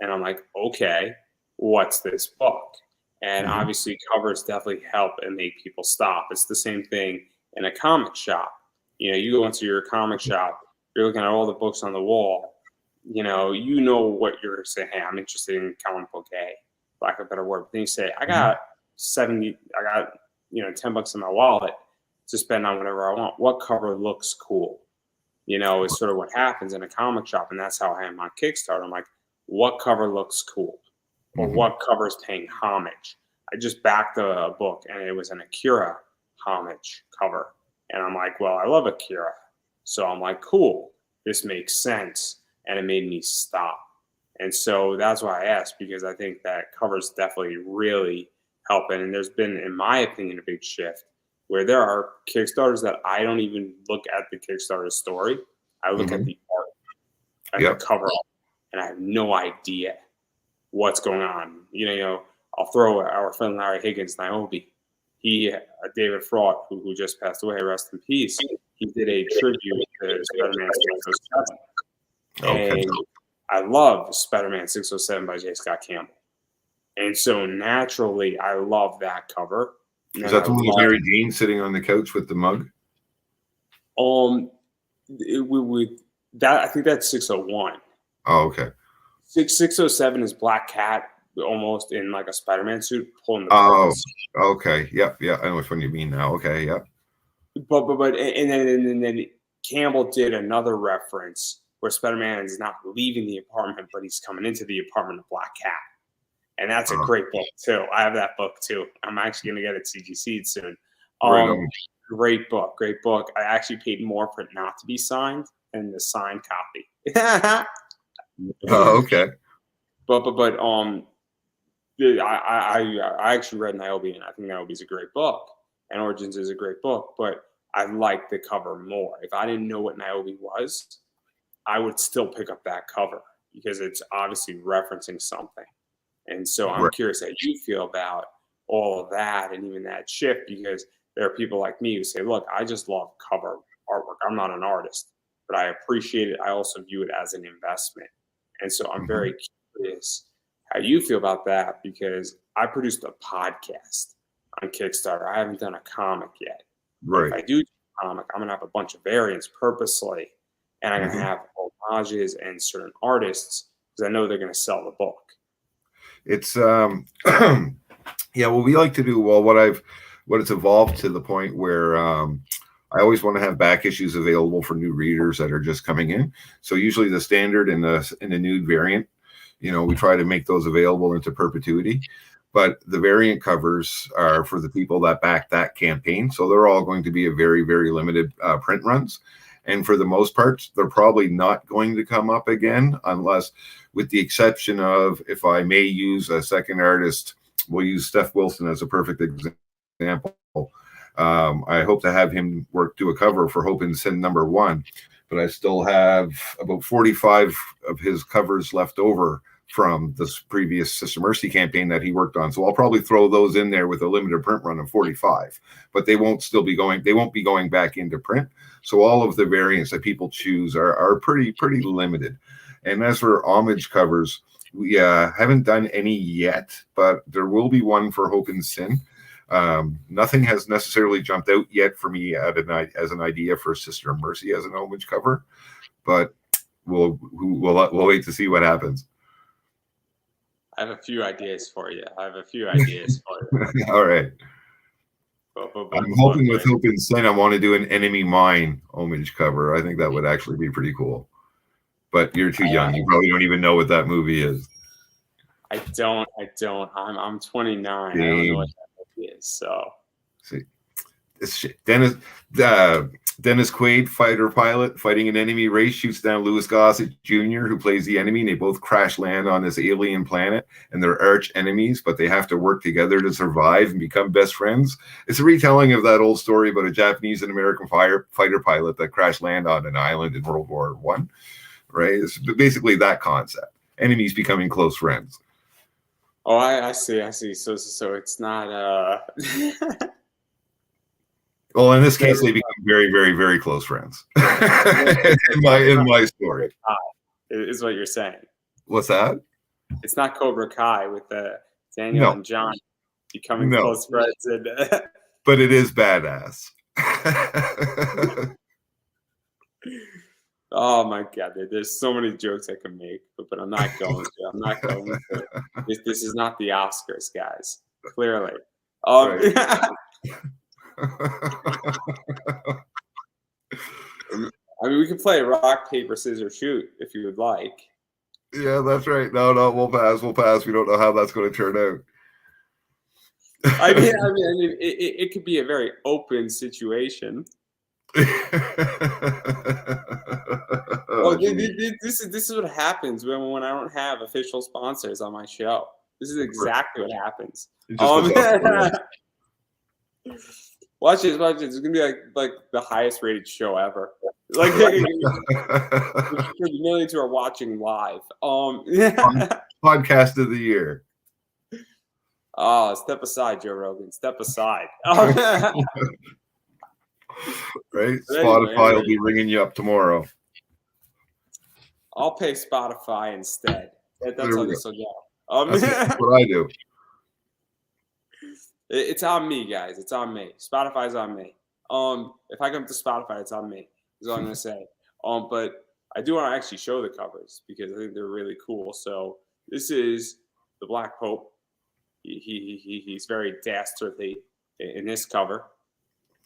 and I'm like, okay, what's this book? And obviously, covers definitely help and make people stop. It's the same thing in a comic shop. You go into your comic shop, you're looking at all the books on the wall. You know what you're saying. Hey, I'm interested in comic book A, lack of a better word. But then you say, I got $10 in my wallet to spend on whatever I want. What cover looks cool? Is sort of what happens in a comic shop, and that's how I am on Kickstarter. I'm like, what cover looks cool, or what cover is paying homage? I just backed a book, and it was an Akira homage cover, and I'm like, well, I love Akira, so I'm like, cool, this makes sense. And it made me stop. And so that's why I asked, because I think that covers definitely really help. And there's been, in my opinion, a big shift where there are Kickstarters that I don't even look at the Kickstarter story. I look at the art and the cover, and I have no idea what's going on. I'll throw our friend Larry Higgins, Niobe. David Fraught, who just passed away, rest in peace. He did a tribute to Spider-Man 607. And I love Spider-Man 607 by J. Scott Campbell. And so naturally, I love that cover. Is that the one with Mary Jane sitting on the couch with the mug? I think that's 601. Oh, okay. 607 is Black Cat, almost in like a Spider-Man suit, pulling the curtains. Oh, okay. Yep. Yeah. I know which one you mean now. Okay. Yep. But then Campbell did another reference where Spider-Man is not leaving the apartment, but he's coming into the apartment of Black Cat. And that's a great book, too. I have that book, too. I'm actually going to get it CGC'd soon. Great book. I actually paid more for it not to be signed than the signed copy. Oh, okay. But I actually read Niobe, and I think Niobe is a great book. And Origins is a great book. But I like the cover more. If I didn't know what Niobe was, I would still pick up that cover because it's obviously referencing something. And so I'm curious how you feel about all of that and even that shift, because there are people like me who say, look, I just love cover artwork. I'm not an artist, but I appreciate it. I also view it as an investment. And so I'm very curious how you feel about that, because I produced a podcast on Kickstarter. I haven't done a comic yet. Right. If I do a comic, I'm going to have a bunch of variants purposely. And I'm going to have homages and certain artists because I know they're going to sell the book. It's yeah, what we like to do, what it's evolved to the point where I always want to have back issues available for new readers that are just coming in. So usually the standard and the nude variant, we try to make those available into perpetuity. But the variant covers are for the people that back that campaign. So they're all going to be a very, very limited print runs. And for the most part, they're probably not going to come up again unless, with the exception of, if I may use a second artist, we'll use Steph Wilson as a perfect example. I hope to have him do a cover for Hope and Sin #1, but I still have about 45 of his covers left over from this previous Sister Mercy campaign that he worked on. So I'll probably throw those in there with a limited print run of 45, but they won't be going back into print. So all of the variants that people choose are pretty limited. And as for homage covers, we haven't done any yet, but there will be one for Hope and Sin. Nothing has necessarily jumped out yet for me as an idea for Sister Mercy as an homage cover, but we'll wait to see what happens. I have a few ideas for you. All right. I'm hoping with Hope and Sin, I want to do an Enemy Mine homage cover. I think that would actually be pretty cool. But you're too young. You probably don't even know what that movie is. I don't. I'm 29. I don't know what that movie is. So. See, this shit. Dennis Quaid, fighter pilot, fighting an enemy race, shoots down Louis Gossett Jr., who plays the enemy, and they both crash land on this alien planet, and they're arch enemies, but they have to work together to survive and become best friends. It's a retelling of that old story about a Japanese and American fighter pilot that crash land on an island in World War I, right? It's basically that concept. Enemies becoming close friends. Oh, I see. So it's not... Well, in this case, they become very, very, very close friends. in my story, is what you're saying. What's that? It's not Cobra Kai with Daniel and John becoming close friends. But it is badass. Oh my God! There's so many jokes I can make, but I'm not going to. This is not the Oscars, guys. Clearly. Right. I mean, we can play rock, paper, scissors, shoot if you would like. Yeah, that's right. No, we'll pass. We don't know how that's going to turn out. I mean, it could be a very open situation. This is what happens when I don't have official sponsors on my show. This is exactly what happens. Watch this. It's gonna be like the highest rated show ever. Like for the millions who are watching live. Podcast of the year. Oh, step aside, Joe Rogan. Step aside. Right? Spotify will be ringing you up tomorrow. I'll pay Spotify instead. That's how this will go. That's what I do. It's on me, guys. It's on me. Spotify's on me. If I come to Spotify, it's on me. Is all I'm gonna say. But I do want to actually show the covers because I think they're really cool. So this is the Black Pope. He's very dastardly in this cover.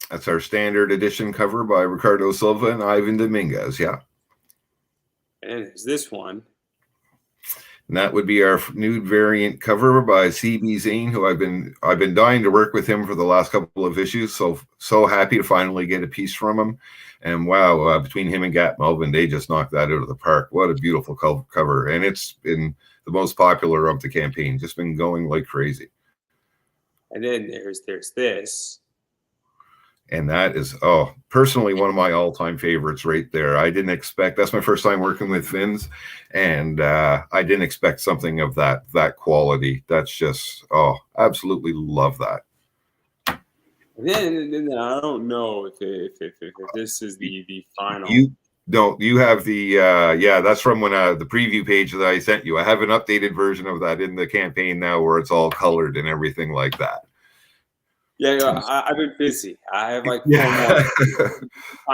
That's our standard edition cover by Ricardo Silva and Ivan Dominguez. Yeah. And there's this one. And that would be our nude variant cover by CB Zane, who I've been dying to work with him for the last couple of issues. So happy to finally get a piece from him. And wow, between him and Gat Melvin, they just knocked that out of the park. What a beautiful cover. And it's been the most popular of the campaign. Just been going like crazy. And then there's this. And that is, personally, one of my all-time favorites right there. I didn't expect, that's my first time working with Finns, and I didn't expect something of that quality. That's just, absolutely love that. And then I don't know if this is the final. You have the, that's from when the preview page that I sent you. I have an updated version of that in the campaign now where it's all colored and everything like that. Yeah, I've been busy. I have like 4 months.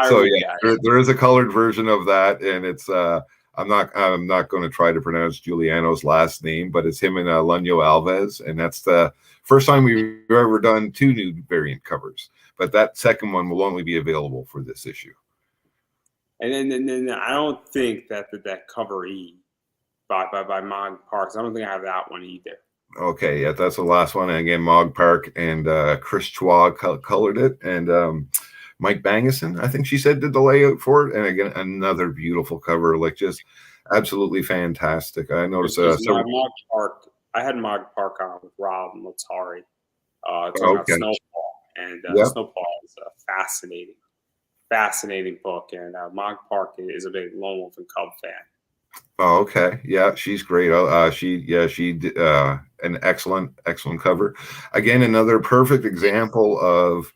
So yeah, there is a colored version of that, and it's I'm not going to try to pronounce Giuliano's last name, but it's him and Lunyo Alves, and that's the first time we've ever done 2 nude variant covers. but that second one will only be available for this issue. And then I don't think that cover E by Mog Parks. I don't think I have that one either. Okay, yeah, that's the last one. And again, Mog Park and Chris Chua colored it, and Mike Bangison, I think she said, did the layout for it. And again, another beautiful cover, like just absolutely fantastic. I noticed Mog Park. I had Mog Park on with Rob and Latari talking about Snowfall, and Snowfall is a fascinating book, and Mog Park is a big Lone Wolf and Cub fan. Oh, okay. Yeah, she's great. She did an excellent cover. Again, another perfect example of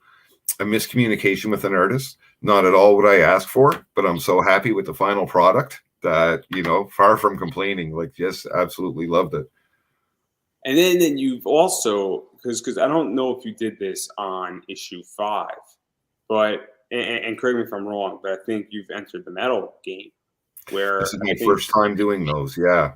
a miscommunication with an artist. Not at all what I asked for, but I'm so happy with the final product that, far from complaining, like just absolutely loved it. And then you've also, because I don't know if you did this on issue 5, but, and correct me if I'm wrong, but I think you've entered the metal game. Where this is my first time doing those, yeah.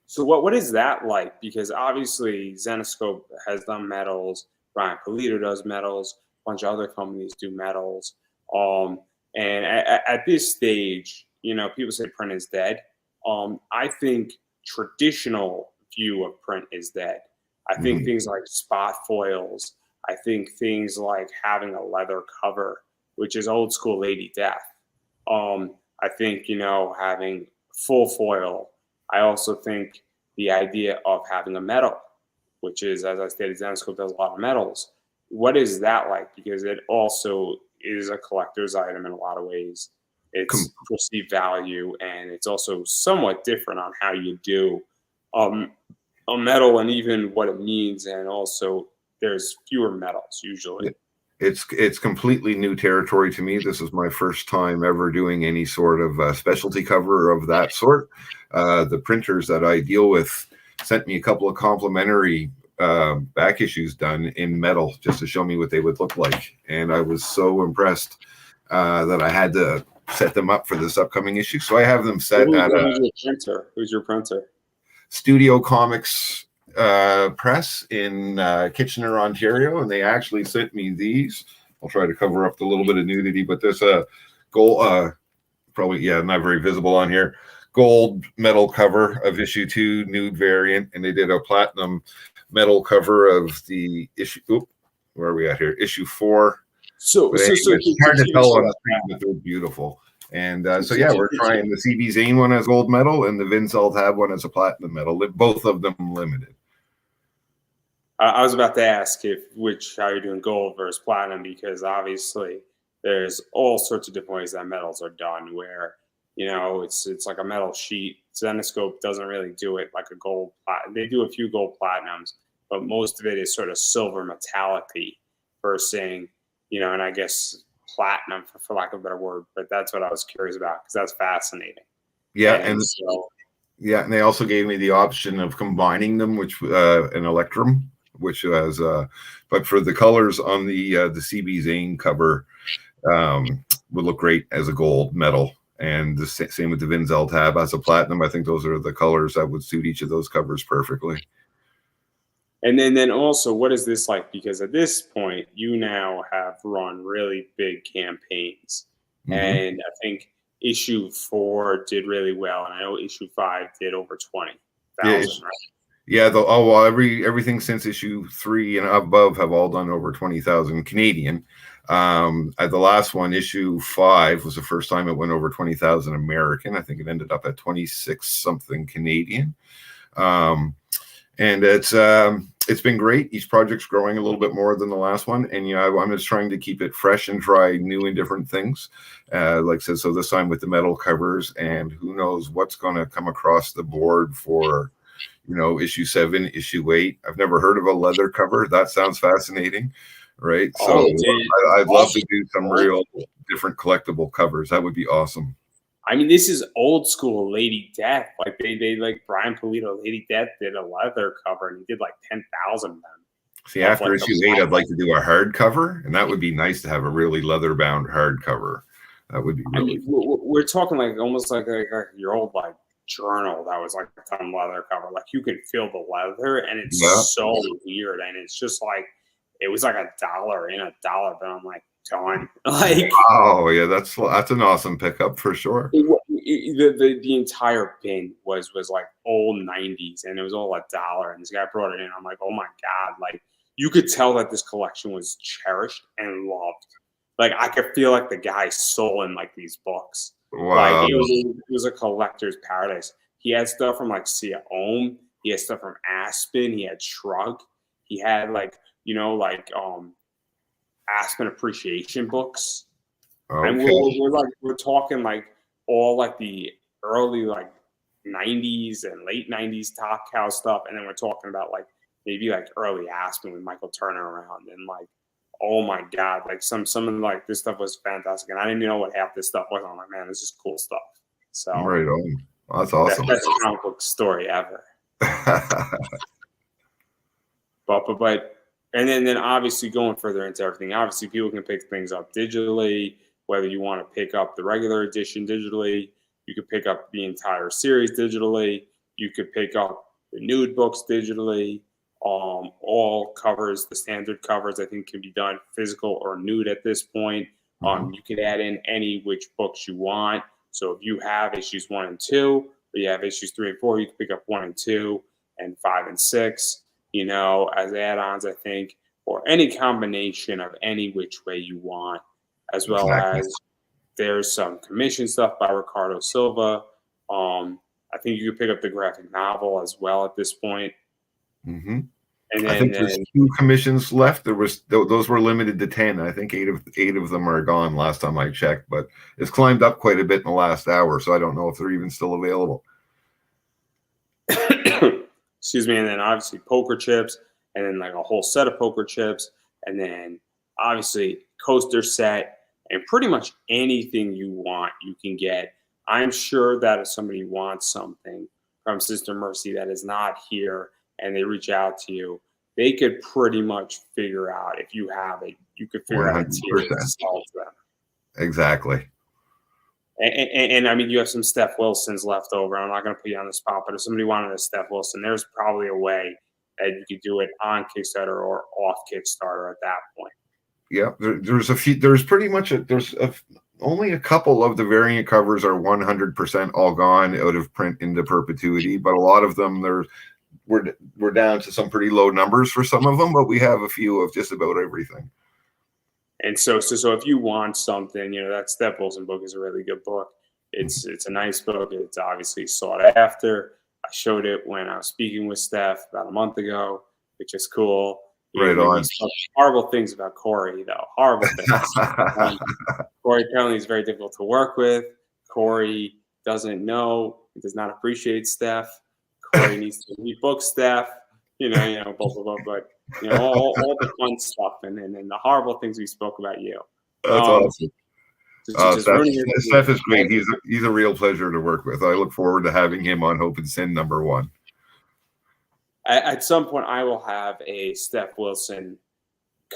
So what is that like? Because obviously Zenescope has done metals, Brian Pulido does metals, a bunch of other companies do metals. And at this stage, people say print is dead. I think traditional view of print is dead. I think things like spot foils, I think things like having a leather cover, which is old school Lady Death. I think, having full foil. I also think the idea of having a metal, which is, as I stated, Zenescope does a lot of metals. What is that like? Because it also is a collector's item in a lot of ways. It's perceived value, and it's also somewhat different on how you do a metal and even what it means. And also there's fewer metals usually. Yeah. It's completely new territory to me. This is my first time ever doing any sort of specialty cover of that sort. The printers that I deal with sent me a couple of complimentary back issues done in metal just to show me what they would look like. And I was so impressed that I had to set them up for this upcoming issue. So I have them set at Who's your printer? Studio Comics press in Kitchener, Ontario, and they actually sent me these. I'll try to cover up the little bit of nudity, but there's a gold, probably, not very visible on here, gold metal cover of issue 2, nude variant, and they did a platinum metal cover of the issue. Where are we at here? Issue 4. So it's hard to tell on the screen, but they're beautiful. And we're trying the CB Zane one as gold metal and the Vinzell Tab one as a platinum metal. Both of them limited. I was about to ask how you're doing gold versus platinum, because obviously there's all sorts of different ways that metals are done where, it's like a metal sheet. Zenescope doesn't really do it like a gold platinum. They do a few gold platinums, but most of it is sort of silver metallic-y versus, and I guess platinum for lack of a better word, but that's what I was curious about because that's fascinating. Yeah. And they also gave me the option of combining them, which an Electrum, which was but for the colors on the CB Zane cover would look great as a gold metal, and the same with the Vinzell Tab as a platinum. I think those are the colors that would suit each of those covers perfectly. And then also, what is this like? Because at this point, you now have run really big campaigns, and I think issue 4 did really well, and I know issue 5 did over 20,000. Right? Yeah, everything since issue 3 and above have all done over 20,000 Canadian. At the last one, issue 5 was the first time it went over 20,000 American. I think it ended up at 26 something Canadian. And it's been great. Each project's growing a little bit more than the last one, and I'm just trying to keep it fresh and try new and different things. Like I said, so this time with the metal covers, and who knows what's going to come across the board for issue 7, issue 8. I've never heard of a leather cover. That sounds fascinating, right? So I'd love to do some real different collectible covers. That would be awesome. I mean, this is old school Lady Death. Like they like Brian Pulido, Lady Death did a leather cover, and he did like 10,000 of them. See, after issue 8, I'd like to do a hardcover, and that would be nice to have a really leather bound hardcover. That would be really. We're talking like almost like your old like journal that was like a leather cover. Like you can feel the leather, and it's so weird, and it's just like it was like $1 in $1, but I'm like, done. Like, oh yeah, that's an awesome pickup for sure. The entire bin was like old 90s, and it was all $1. And this guy brought it in. I'm like, oh my god! Like, you could tell that this collection was cherished and loved. Like, I could feel like the guy soul in like these books. Like, Wow. it was a collector's paradise. He had stuff from like Sia Ohm. He had stuff from Aspen. He had Shrug. He had like, like Aspen appreciation books. And Okay. we're talking like all like the early like 90s and late 90s Top Cow stuff, and then we're talking about like maybe like early Aspen with Michael Turner around, and like, oh my god, like some of like this stuff was fantastic, and I didn't even know what half this stuff was. I'm like, man, this is cool stuff. So Right on. That's awesome. best comic book story ever. But and then obviously going further into everything, obviously people can pick things up digitally. Whether you want to pick up the regular edition digitally, you could pick up the entire series digitally. You could pick up the nude books digitally. All covers, the standard covers, I think can be done physical or nude at this point. You can add in any which books you want. So if you have issues 1 and 2, or you have issues 3 and 4, you can pick up 1 and 2 and 5 and 6, as add-ons, I think, or any combination of any which way you want, as well as there's some commission stuff by Ricardo Silva. I think you could pick up the graphic novel as well at this point. Mm-hmm. And then, I think there's 2 commissions left. Those were limited to 10. I think eight of them are gone last time I checked, but it's climbed up quite a bit in the last hour, so I don't know if they're even still available. Excuse me. And then obviously poker chips, and then like a whole set of poker chips, and then obviously coaster set, and pretty much anything you want you can get. I'm sure that if somebody wants something from Sister Mercy that is not here and they reach out to you, they could pretty much figure out, if you have it, you could figure 100%. Out a tier to sell to them. Exactly. And I mean, you have some Steph Wilsons left over. I'm not going to put you on the spot, but if somebody wanted a Steph Wilson, there's probably a way that you could do it on Kickstarter or off Kickstarter at that point. Yeah, there's a few. There's pretty much only a couple of the variant covers are 100% all gone out of print into perpetuity, but a lot of them we're down to some pretty low numbers for some of them, but we have a few of just about everything. And so if you want something, that Steph Wilson book is a really good book. It's a nice book. It's obviously sought after. I showed it when I was speaking with Steph about a month ago, which is cool. Right on. Horrible things about Corey, though. Horrible things. Corey apparently is very difficult to work with. Corey doesn't know. He does not appreciate Steph. Corey needs to rebook Steph. Blah, blah, blah. But, all the fun stuff and the horrible things we spoke about you. That's awesome. Steph is great. He's a real pleasure to work with. I look forward to having him on Hope and Sin #1. At some point, I will have a Steph Wilson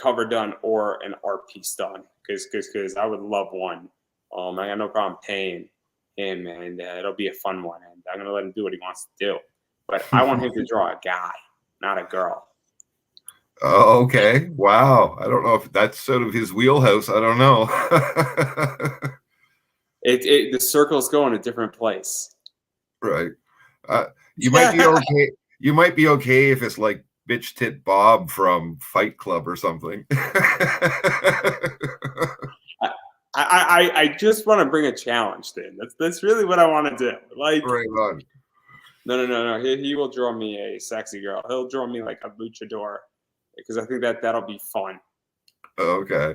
cover done or an art piece done, because I would love one. I got no problem paying him, and it'll be a fun one. And I'm gonna let him do what he wants to do, but I want him to draw a guy, not a girl. Oh, okay. Wow. I don't know if that's sort of his wheelhouse. I don't know. The circles go in a different place. Right. You might be okay. You might be okay if it's like Bitch Tit Bob from Fight Club or something. I just want to bring a challenge in. That's really what I want to do. Like, right on. No. He will draw me a sexy girl. He'll draw me like a luchador, because I think that'll be fun. Okay.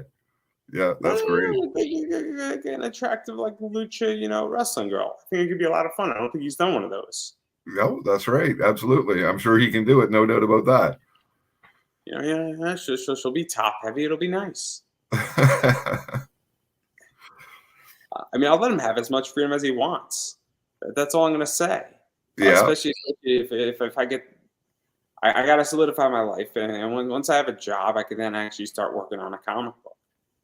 Yeah, that's great. An attractive like lucha, wrestling girl. I think it could be a lot of fun. I don't think he's done one of those. No, that's right. Absolutely. I'm sure he can do it. No doubt about that. She'll be top heavy. It'll be nice. I mean, I'll let him have as much freedom as he wants. That's all I'm going to say. Yeah. Especially if I get, I got to solidify my life. And once I have a job, I can then actually start working on a comic book.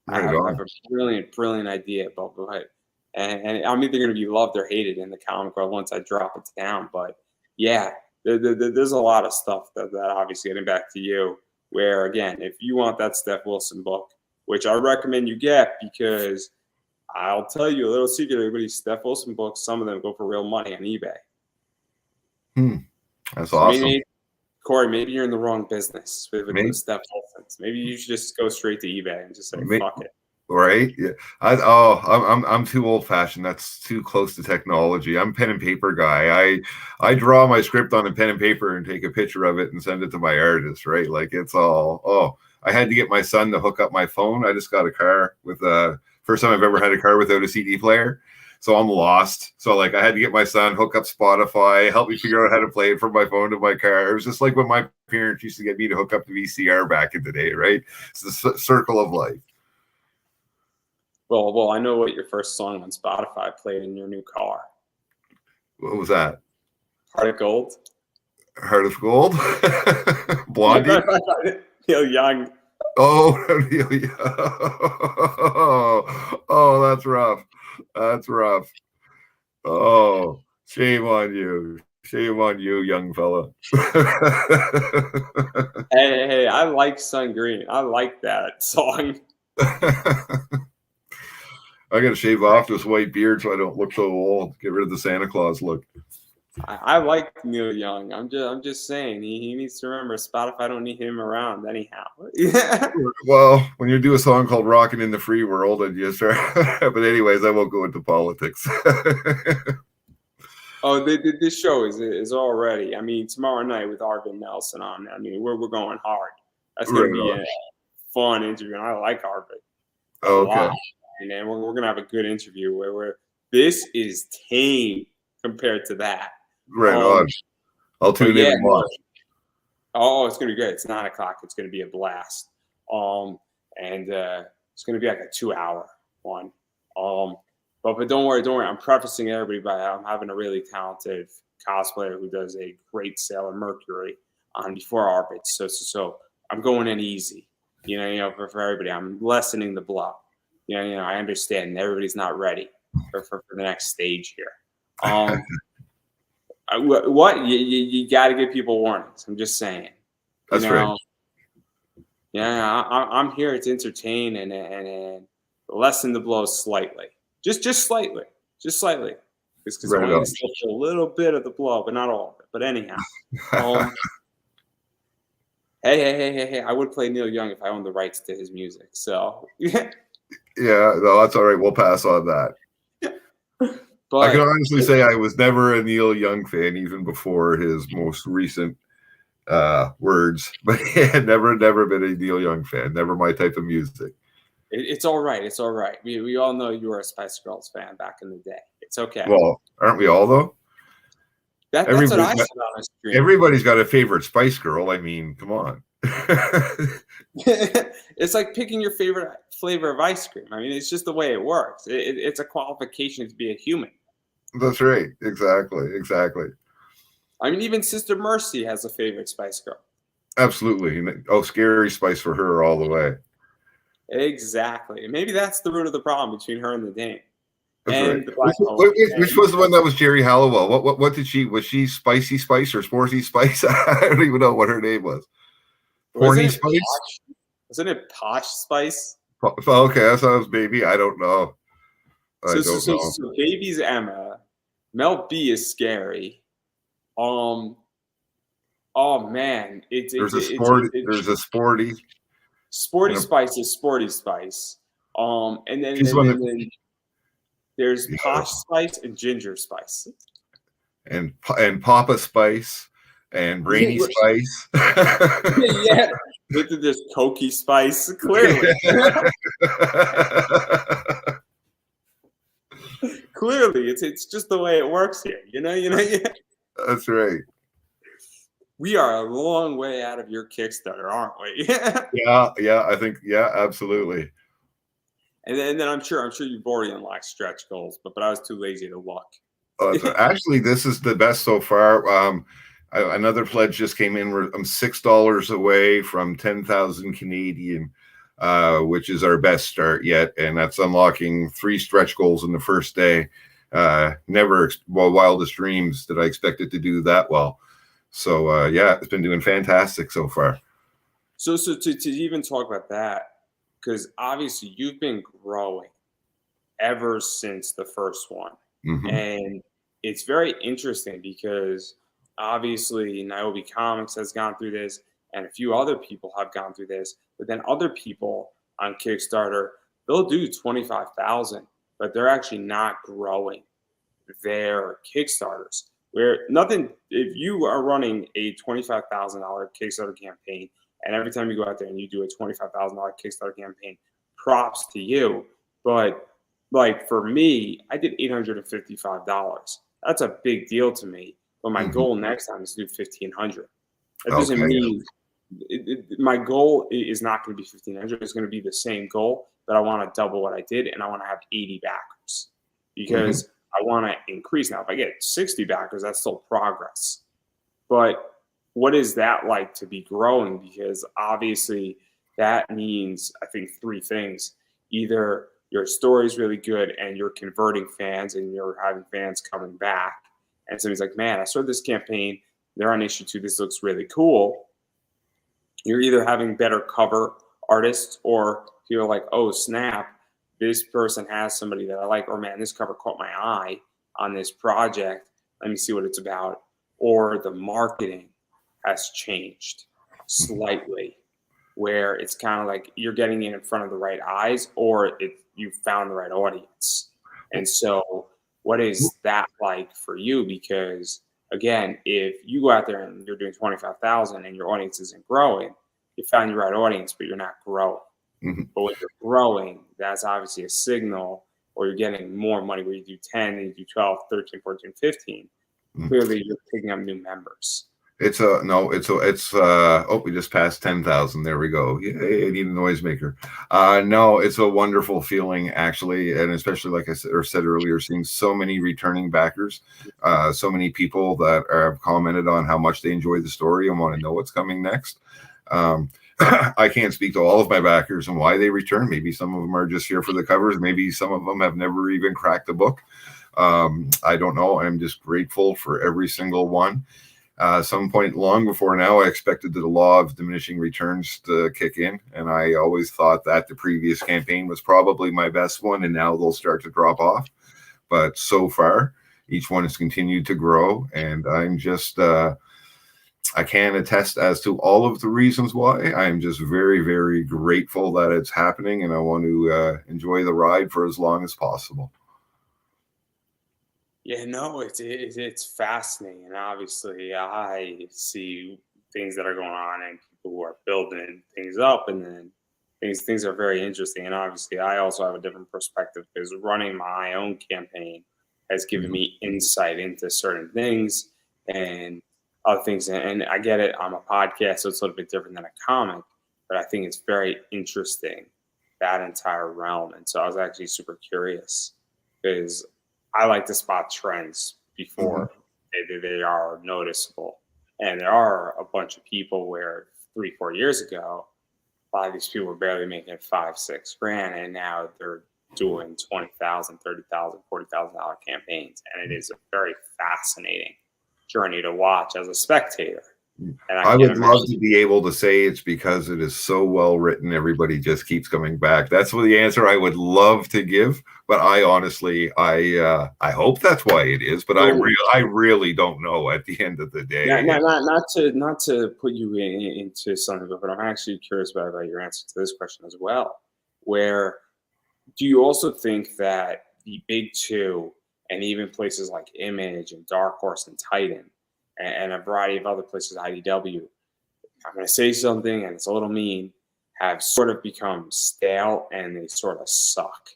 Right I have a brilliant idea about it. And I'm either going to be loved or hated in the comic world once I drop it down. But yeah, there's a lot of stuff that obviously, getting back to you, where again, if you want that Steph Wilson book, which I recommend you get because I'll tell you a little secret. Everybody, Steph Wilson books, some of them go for real money on eBay. That's so awesome. Corey, maybe you're in the wrong business with the Steph Wilsons. Maybe you should just go straight to eBay and just say, fuck it. Right? Yeah. I'm too old fashioned. That's too close to technology. I'm pen and paper guy. I draw my script on a pen and paper and take a picture of it and send it to my artist. Right? Like it's all. I had to get my son to hook up my phone. I just got a car with first time I've ever had a car without a CD player. So I'm lost. So like I had to get my son, hook up Spotify, help me figure out how to play it from my phone to my car. It was just like when my parents used to get me to hook up the VCR back in the day, right? It's the circle of life. Well, I know what your first song on Spotify played in your new car. What was that? Heart of Gold. Heart of Gold? Blondie? Neil Young. Oh, oh, that's rough. That's rough. Oh, shame on you. Shame on you, young fella. Hey, I like Sun Green. I like that song. I got to shave off this white beard so I don't look so old. Get rid of the Santa Claus look. I like Neil Young. I'm just saying he needs to remember Spotify don't need him around anyhow. Well, when you do a song called "Rockin' in the Free World," and you start, but anyways, I won't go into politics. Oh, this show is already. I mean, tomorrow night with Arvin Nelson on. I mean, we're going hard. That's going to be a fun interview, and I like Arvin. Okay. And then we're gonna have a good interview where this is tame compared to that. Right on. I'll tune in and watch. Oh, it's gonna be good. It's 9 o'clock. It's gonna be a blast. And it's gonna be like a 2-hour one. But don't worry. I'm prefacing everybody by I'm having a really talented cosplayer who does a great Sailor Mercury on before Arbit. So I'm going in easy. You know, for everybody. I'm lessening the blow. You know, I understand everybody's not ready for the next stage here. What you got to give people warnings. I'm just saying. That's right. Yeah, I'm here to entertain and lessen the blow slightly, just slightly, because I want you to still feel a little bit of the blow, but not all of it. But anyhow, hey, I would play Neil Young if I owned the rights to his music. So yeah, no, that's all right. We'll pass on that. But I can honestly say I was never a Neil Young fan, even before his most recent words. But yeah, never been a Neil Young fan. Never my type of music. It's all right. It's all right. We all know you were a Spice Girls fan back in the day. It's okay. Well, aren't we all though? That's what I said on the stream. Everybody's got a favorite Spice Girl. I mean, come on. It's like picking your favorite flavor of ice cream. I mean, it's just the way it works. It's a qualification to be a human. That's right. Exactly. I mean, even Sister Mercy has a favorite Spice Girl. Absolutely. Oh, Scary Spice for her all the way. Exactly. Maybe that's the root of the problem between her and the Dane. That's and right. Which was the one that was Jerry Halliwell? What did she? Was she Spicy Spice or Sporty Spice? I don't even know what her name was. Horny Spice? Wasn't it Posh Spice? Okay, that sounds baby. I don't know. So Baby's Emma. Mel B is Scary. Oh man, there's a Sporty. Sporty Spice is Sporty Spice. And then there's Posh Spice and Ginger Spice. And Papa Spice and Brainy Spice. Yeah. There's Cokie Spice, clearly. Clearly, it's just the way it works here. You know. That's right. We are a long way out of your Kickstarter, aren't we? Yeah. I think absolutely. And then I'm sure you've already unlocked stretch goals, but I was too lazy to look. Actually, this is the best so far. Another pledge just came in. I'm $6 away from 10,000 Canadian, which is our best start yet, and that's unlocking 3 stretch goals in the first day. Wildest dreams did I expect it to do that well. So it's been doing fantastic so far. So to even talk about that, because obviously you've been growing ever since the first one. Hmm. And it's very interesting because obviously Niobe Comics has gone through this and a few other people have gone through this, but then other people on Kickstarter, they'll do 25,000, but they're actually not growing their Kickstarters. Where nothing, if you are running a $25,000 Kickstarter campaign, and every time you go out there and you do a $25,000 Kickstarter campaign, props to you. But like for me, I did $855. That's a big deal to me. But my Hmm. goal next time is to do 1,500. That doesn't Okay. mean my goal is not going to be 1,500. It's going to be the same goal, but I want to double what I did, and I want to have 80 backers Hmm. because I want to increase. Now, if I get 60 backers, that's still progress. But what is that like to be growing? Because obviously that means, I think, three things. Either your story is really good and you're converting fans and you're having fans coming back. And somebody's like, man, I started this campaign. They're on issue 2. This looks really cool. You're either having better cover artists or you're like, oh, snap, this person has somebody that I like, or man, this cover caught my eye on this project. Let me see what it's about. Or the marketing has changed slightly, where it's kind of like you're getting it in front of the right eyes, or you found the right audience. And so, what is that like for you? Because again, if you go out there and you're doing 25,000 and your audience isn't growing, you found your right audience, but you're not growing. Hmm. But when you're growing, that's obviously a signal, or you're getting more money where you do 10, and you do 12, 13, 14, 15. Clearly, you're picking up new members. It's oh, we just passed 10,000. There we go. Yay, I need a noisemaker. No, it's a wonderful feeling actually, and especially like I said earlier, seeing so many returning backers, so many people that have commented on how much they enjoy the story and want to know what's coming next. Um, I can't speak to all of my backers and why they return. Maybe some of them are just here for the covers. Maybe some of them have never even cracked the book. I don't know. I'm just grateful for every single one. Some point long before now, I expected the law of diminishing returns to kick in, and I always thought that the previous campaign was probably my best one, and now they'll start to drop off. But so far, each one has continued to grow, and I'm just I can attest as to all of the reasons why. I am just very, very grateful that it's happening, and I want to enjoy the ride for as long as possible. Yeah, no, it's fascinating, and obviously, I see things that are going on and people who are building things up, and then things are very interesting. And obviously, I also have a different perspective because running my own campaign has given Mhm. me insight into certain things and other things. And I get it. I'm a podcast, so it's a little bit different than a comic, but I think it's very interesting, that entire realm. And so I was actually super curious because I like to spot trends Mhm. before they are noticeable. And there are a bunch of people where 3, 4 years ago, a lot of these people were barely making 5, 6 grand, and now they're doing 20,000, 30,000, $40,000 campaigns. And it is a very fascinating journey to watch as a spectator. And I I can't would love imagine. to be able to say it's because it is so well written. Everybody just keeps coming back. That's what the answer I would love to give. But I honestly, I hope that's why it is. But So I really don't know at the end of the not, day. not, not, not to put you into something, but I'm actually curious about your answer to this question as well. Where do you also think that the big two, and even places like Image and Dark Horse and Titan, and a variety of other places, IDW, I'm going to say something and it's a little mean, have sort of become stale and they sort of suck?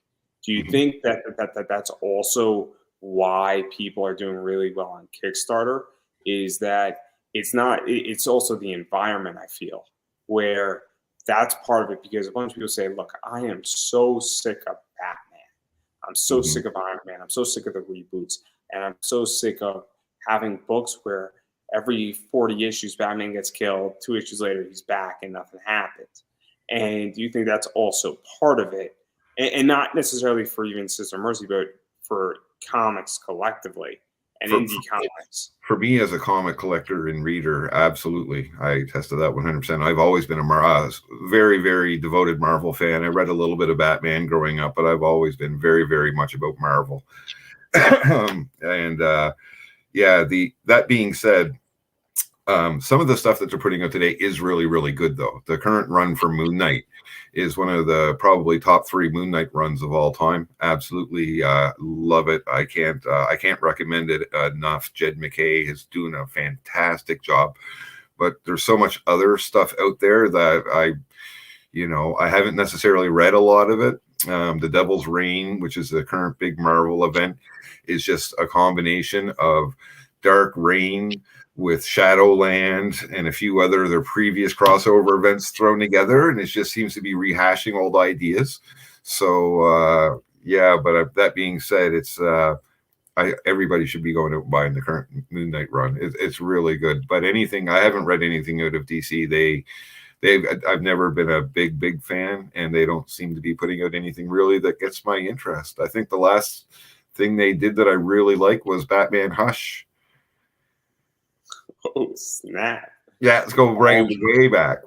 Do you Mhm. think that's also why people are doing really well on Kickstarter? Is that it's not, it's also the environment, I feel, where that's part of it because a bunch of people say, look, I am so sick of Batman. I'm so Mhm. sick of Iron Man. I'm so sick of the reboots. And I'm so sick of having books where every 40 issues, Batman gets killed. 2 issues later, he's back and nothing happens. And do you think that's also part of it? And not necessarily for even Sister Mercy, but for comics collectively. and indie comics. For me, as a comic collector and reader, absolutely, I tested that 100%. I've always been a very, very devoted Marvel fan. I read a little bit of Batman growing up, but I've always been very, very much about Marvel. And that being said, some of the stuff that they're putting out today is really, really good, though. The current run for Moon Knight is one of the probably top 3 Moon Knight runs of all time. Absolutely love it. I can't recommend it enough. Jed McKay is doing a fantastic job. But there's so much other stuff out there that I haven't necessarily read a lot of it. The Devil's Reign, which is the current big Marvel event, is just a combination of Dark Reign with Shadowland and a few other their previous crossover events thrown together, and it just seems to be rehashing old ideas. So but that being said, it's everybody should be going out and buying the current Moon Knight run. It's really good. But I haven't read anything out of DC. I've never been a big fan, and they don't seem to be putting out anything really that gets my interest. I think the last thing they did that I really like was Batman Hush. Oh, snap. Yeah, let's go way back.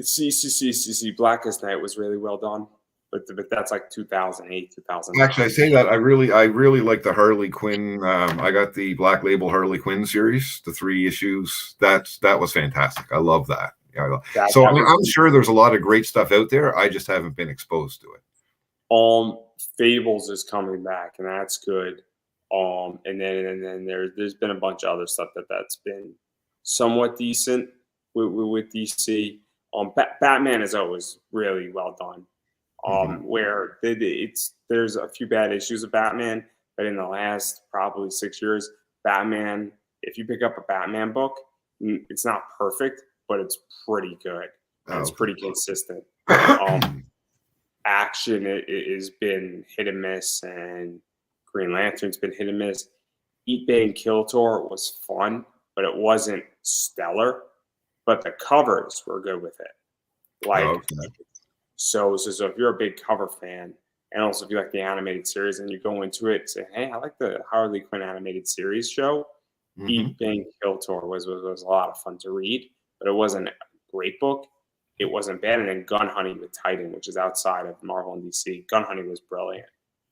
See, Blackest Night was really well done. But that's like 2008, 2009. Actually, I say that I really like the Harley Quinn. I got the Black Label Harley Quinn series, the 3 issues. That was fantastic. I love that. Yeah, so I'm sure there's a lot of great stuff out there. I just haven't been exposed to it. Fables is coming back, and that's good. And then there's been a bunch of other stuff that's been somewhat decent with DC. Batman is always really well done. Where there's a few bad issues of Batman, but in the last probably 6 years, Batman, if you pick up a Batman book, it's not perfect, but it's pretty good. And it's pretty consistent. Action it has been hit and miss, and Green Lantern's been hit and miss. Eat, Bane, Kill Tor was fun, but it wasn't stellar. But the covers were good with it. So if you're a big cover fan, and also if you like the animated series and you go into it and say, hey, I like the Harley Quinn animated series show, Eat, Bang, Kill Tor was a lot of fun to read, but it wasn't a great book. It wasn't bad. And then Gun Hunting with Titan, which is outside of Marvel and DC, Gun Hunting was brilliant.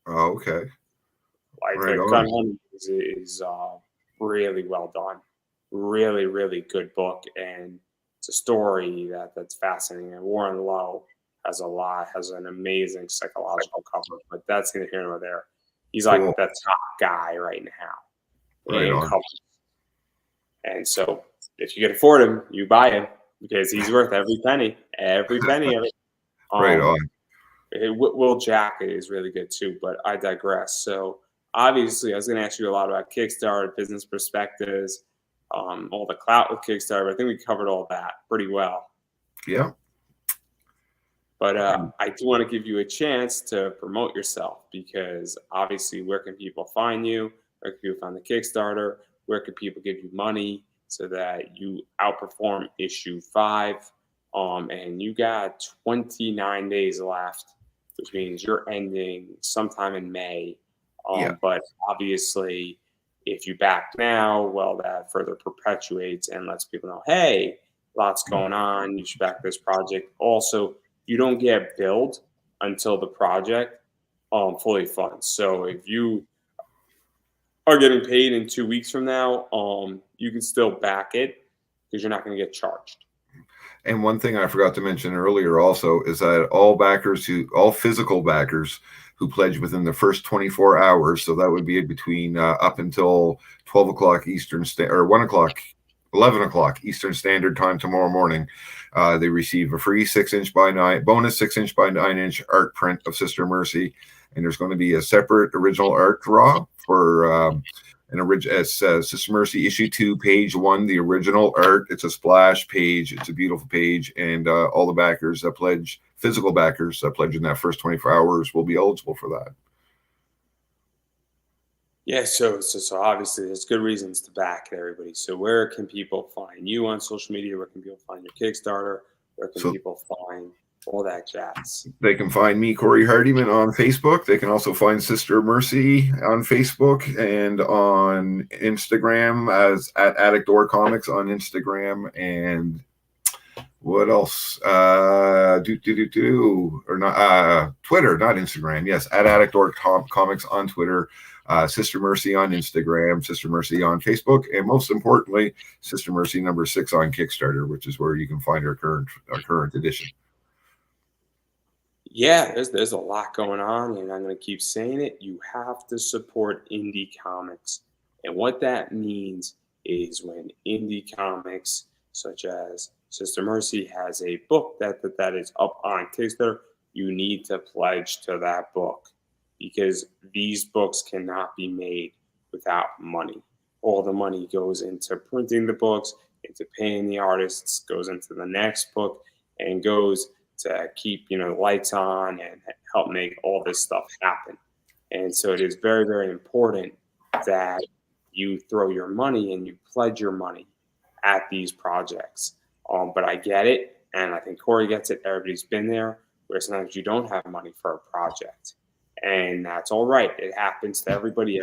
Oh, okay. Gun Hunting is really well done. Really, really good book. And it's a story that's fascinating. And Warren Lowe has an amazing psychological cover, but that's neither here nor there. He's like the top guy right now. And so if you can afford him, you buy him because he's worth every penny of it. Right on. Will Jack is really good too, but I digress. So obviously I was going to ask you a lot about Kickstarter, business perspectives, all the clout with Kickstarter, but I think we covered all that pretty well. Yeah. But I do want to give you a chance to promote yourself, because obviously, where can people find you? Where can people find the Kickstarter? Where can people give you money so that you outperform issue 5? And you got 29 days left, which means you're ending sometime in May. But obviously, if you back now, well, that further perpetuates and lets people know, hey, lots going on. You should back this project. Also, you don't get billed until the project fully funds. So if you are getting paid in 2 weeks from now, you can still back it because you're not going to get charged. And one thing I forgot to mention earlier also is that all physical backers who pledge within the first 24 hours, so that would be between up until 12 o'clock Eastern or 11 o'clock Eastern Standard Time tomorrow morning, they receive a free 6-inch by 9 bonus 6-inch by 9-inch art print of Sister Mercy, and there's going to be a separate original art draw for Sister Mercy issue 2, page 1, the original art. It's a splash page. It's a beautiful page, and all the backers that pledge, physical backers that pledge in that first 24 hours, will be eligible for that. Yeah, so obviously there's good reasons to back everybody. So where can people find you on social media? Where can people find your Kickstarter? Where can people find all that jazz. They can find me, Corey Hardiman, on Facebook. They can also find Sister Mercy on Facebook and on Instagram as at Addict Door Comics on Instagram. And what else? Or not Twitter, not Instagram. Yes, at Addict Door Comics on Twitter. Sister Mercy on Instagram, Sister Mercy on Facebook, and most importantly, Sister Mercy #6 on Kickstarter, which is where you can find our current edition. Yeah, there's a lot going on, and I'm going to keep saying it. You have to support indie comics. And what that means is when indie comics, such as Sister Mercy, has a book that is up on Kickstarter, you need to pledge to that book, because these books cannot be made without money. All the money goes into printing the books, into paying the artists, goes into the next book, and goes to keep the lights on and help make all this stuff happen. And so it is very, very important that you throw your money and you pledge your money at these projects. But I get it, and I think Corey gets it. Everybody's been there, where sometimes you don't have money for a project, and that's all right. It happens to everybody.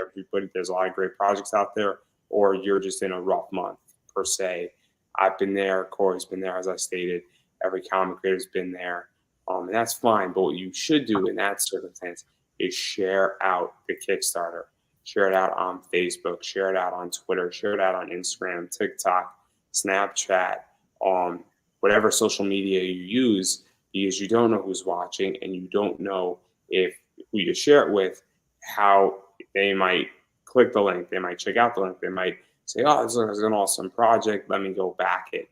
There's a lot of great projects out there, or you're just in a rough month per se. I've been there. Corey's been there, as I stated. Every comic creator's been there, and that's fine. But what you should do in that circumstance is share out the Kickstarter. Share it out on Facebook. Share it out on Twitter. Share it out on Instagram, TikTok, Snapchat, whatever social media you use, because you don't know who's watching, and you don't know if who you share it with, how they might click the link. They might check out the link. They might say, oh, this is an awesome project. Let me go back it.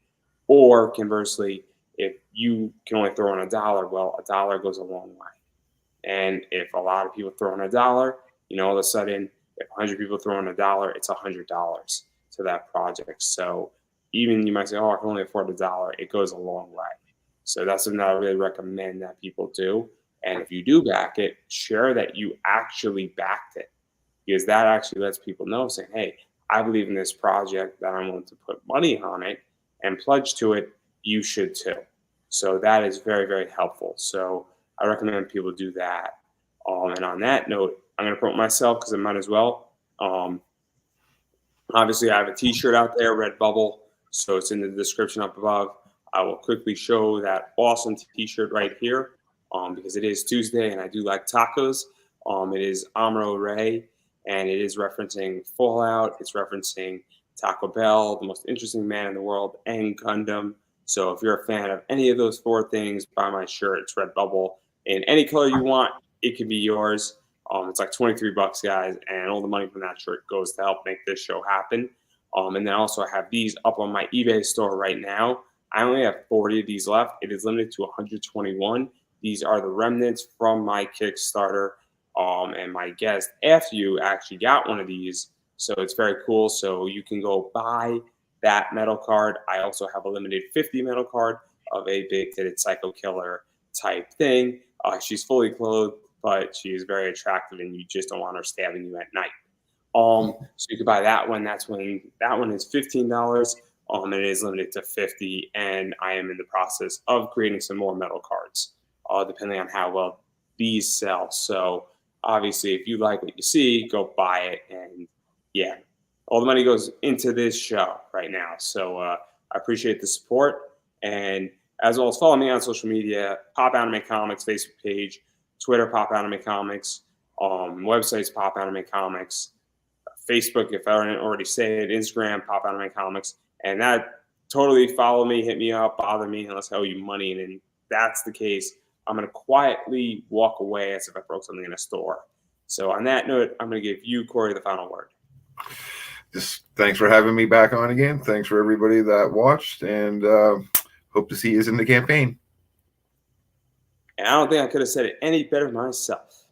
Or conversely, if you can only throw in $1, well, $1 goes a long way. And if a lot of people throw in $1, all of a sudden, if 100 people throw in $1, it's $100 to that project. So even you might say, oh, I can only afford $1, it goes a long way. So that's something that I really recommend that people do. And if you do back it, share that you actually backed it, because that actually lets people know, saying, hey, I believe in this project, that I'm willing to put money on it and pledge to it. You should too. So that is very, very helpful. So I recommend people do that. And on that note, I'm going to promote myself because I might as well. Obviously, I have a T-shirt out there, Redbubble, so it's in the description up above. I will quickly show that awesome T-shirt right here, because it is Tuesday and I do like tacos. It is Amro Ray, and it is referencing Fallout. It's referencing Taco Bell, the most interesting man in the world, and Gundam. So if you're a fan of any of those 4 things, buy my shirt. It's Redbubble in any color you want. It can be yours. It's like $23, guys, and all the money from that shirt goes to help make this show happen. And then also I have these up on my eBay store right now. I only have 40 of these left. It is limited to 121. These are the remnants from my Kickstarter. And my guest after you actually got one of these. So it's very cool. So you can go buy that metal card. I also have a limited 50 metal card of a big-titted psycho killer type thing. She's fully clothed, but she is very attractive, and you just don't want her stabbing you at night. So you can buy that one. That one is $15. And it is limited to 50. And I am in the process of creating some more metal cards, depending on how well these sell. So obviously, if you like what you see, go buy it. And yeah, all the money goes into this show right now. So I appreciate the support. And as well as follow me on social media, Pop Anime Comics Facebook page, Twitter, Pop Anime Comics, websites, Pop Anime Comics, Facebook, if I didn't already say it, Instagram, Pop Anime Comics. And that totally follow me, hit me up, bother me unless I owe you money. And if that's the case, I'm going to quietly walk away as if I broke something in a store. So on that note, I'm going to give you, Corey, the final word. Just thanks for having me back on again. Thanks for everybody that watched, and hope to see you in the campaign. And I don't think I could have said it any better myself.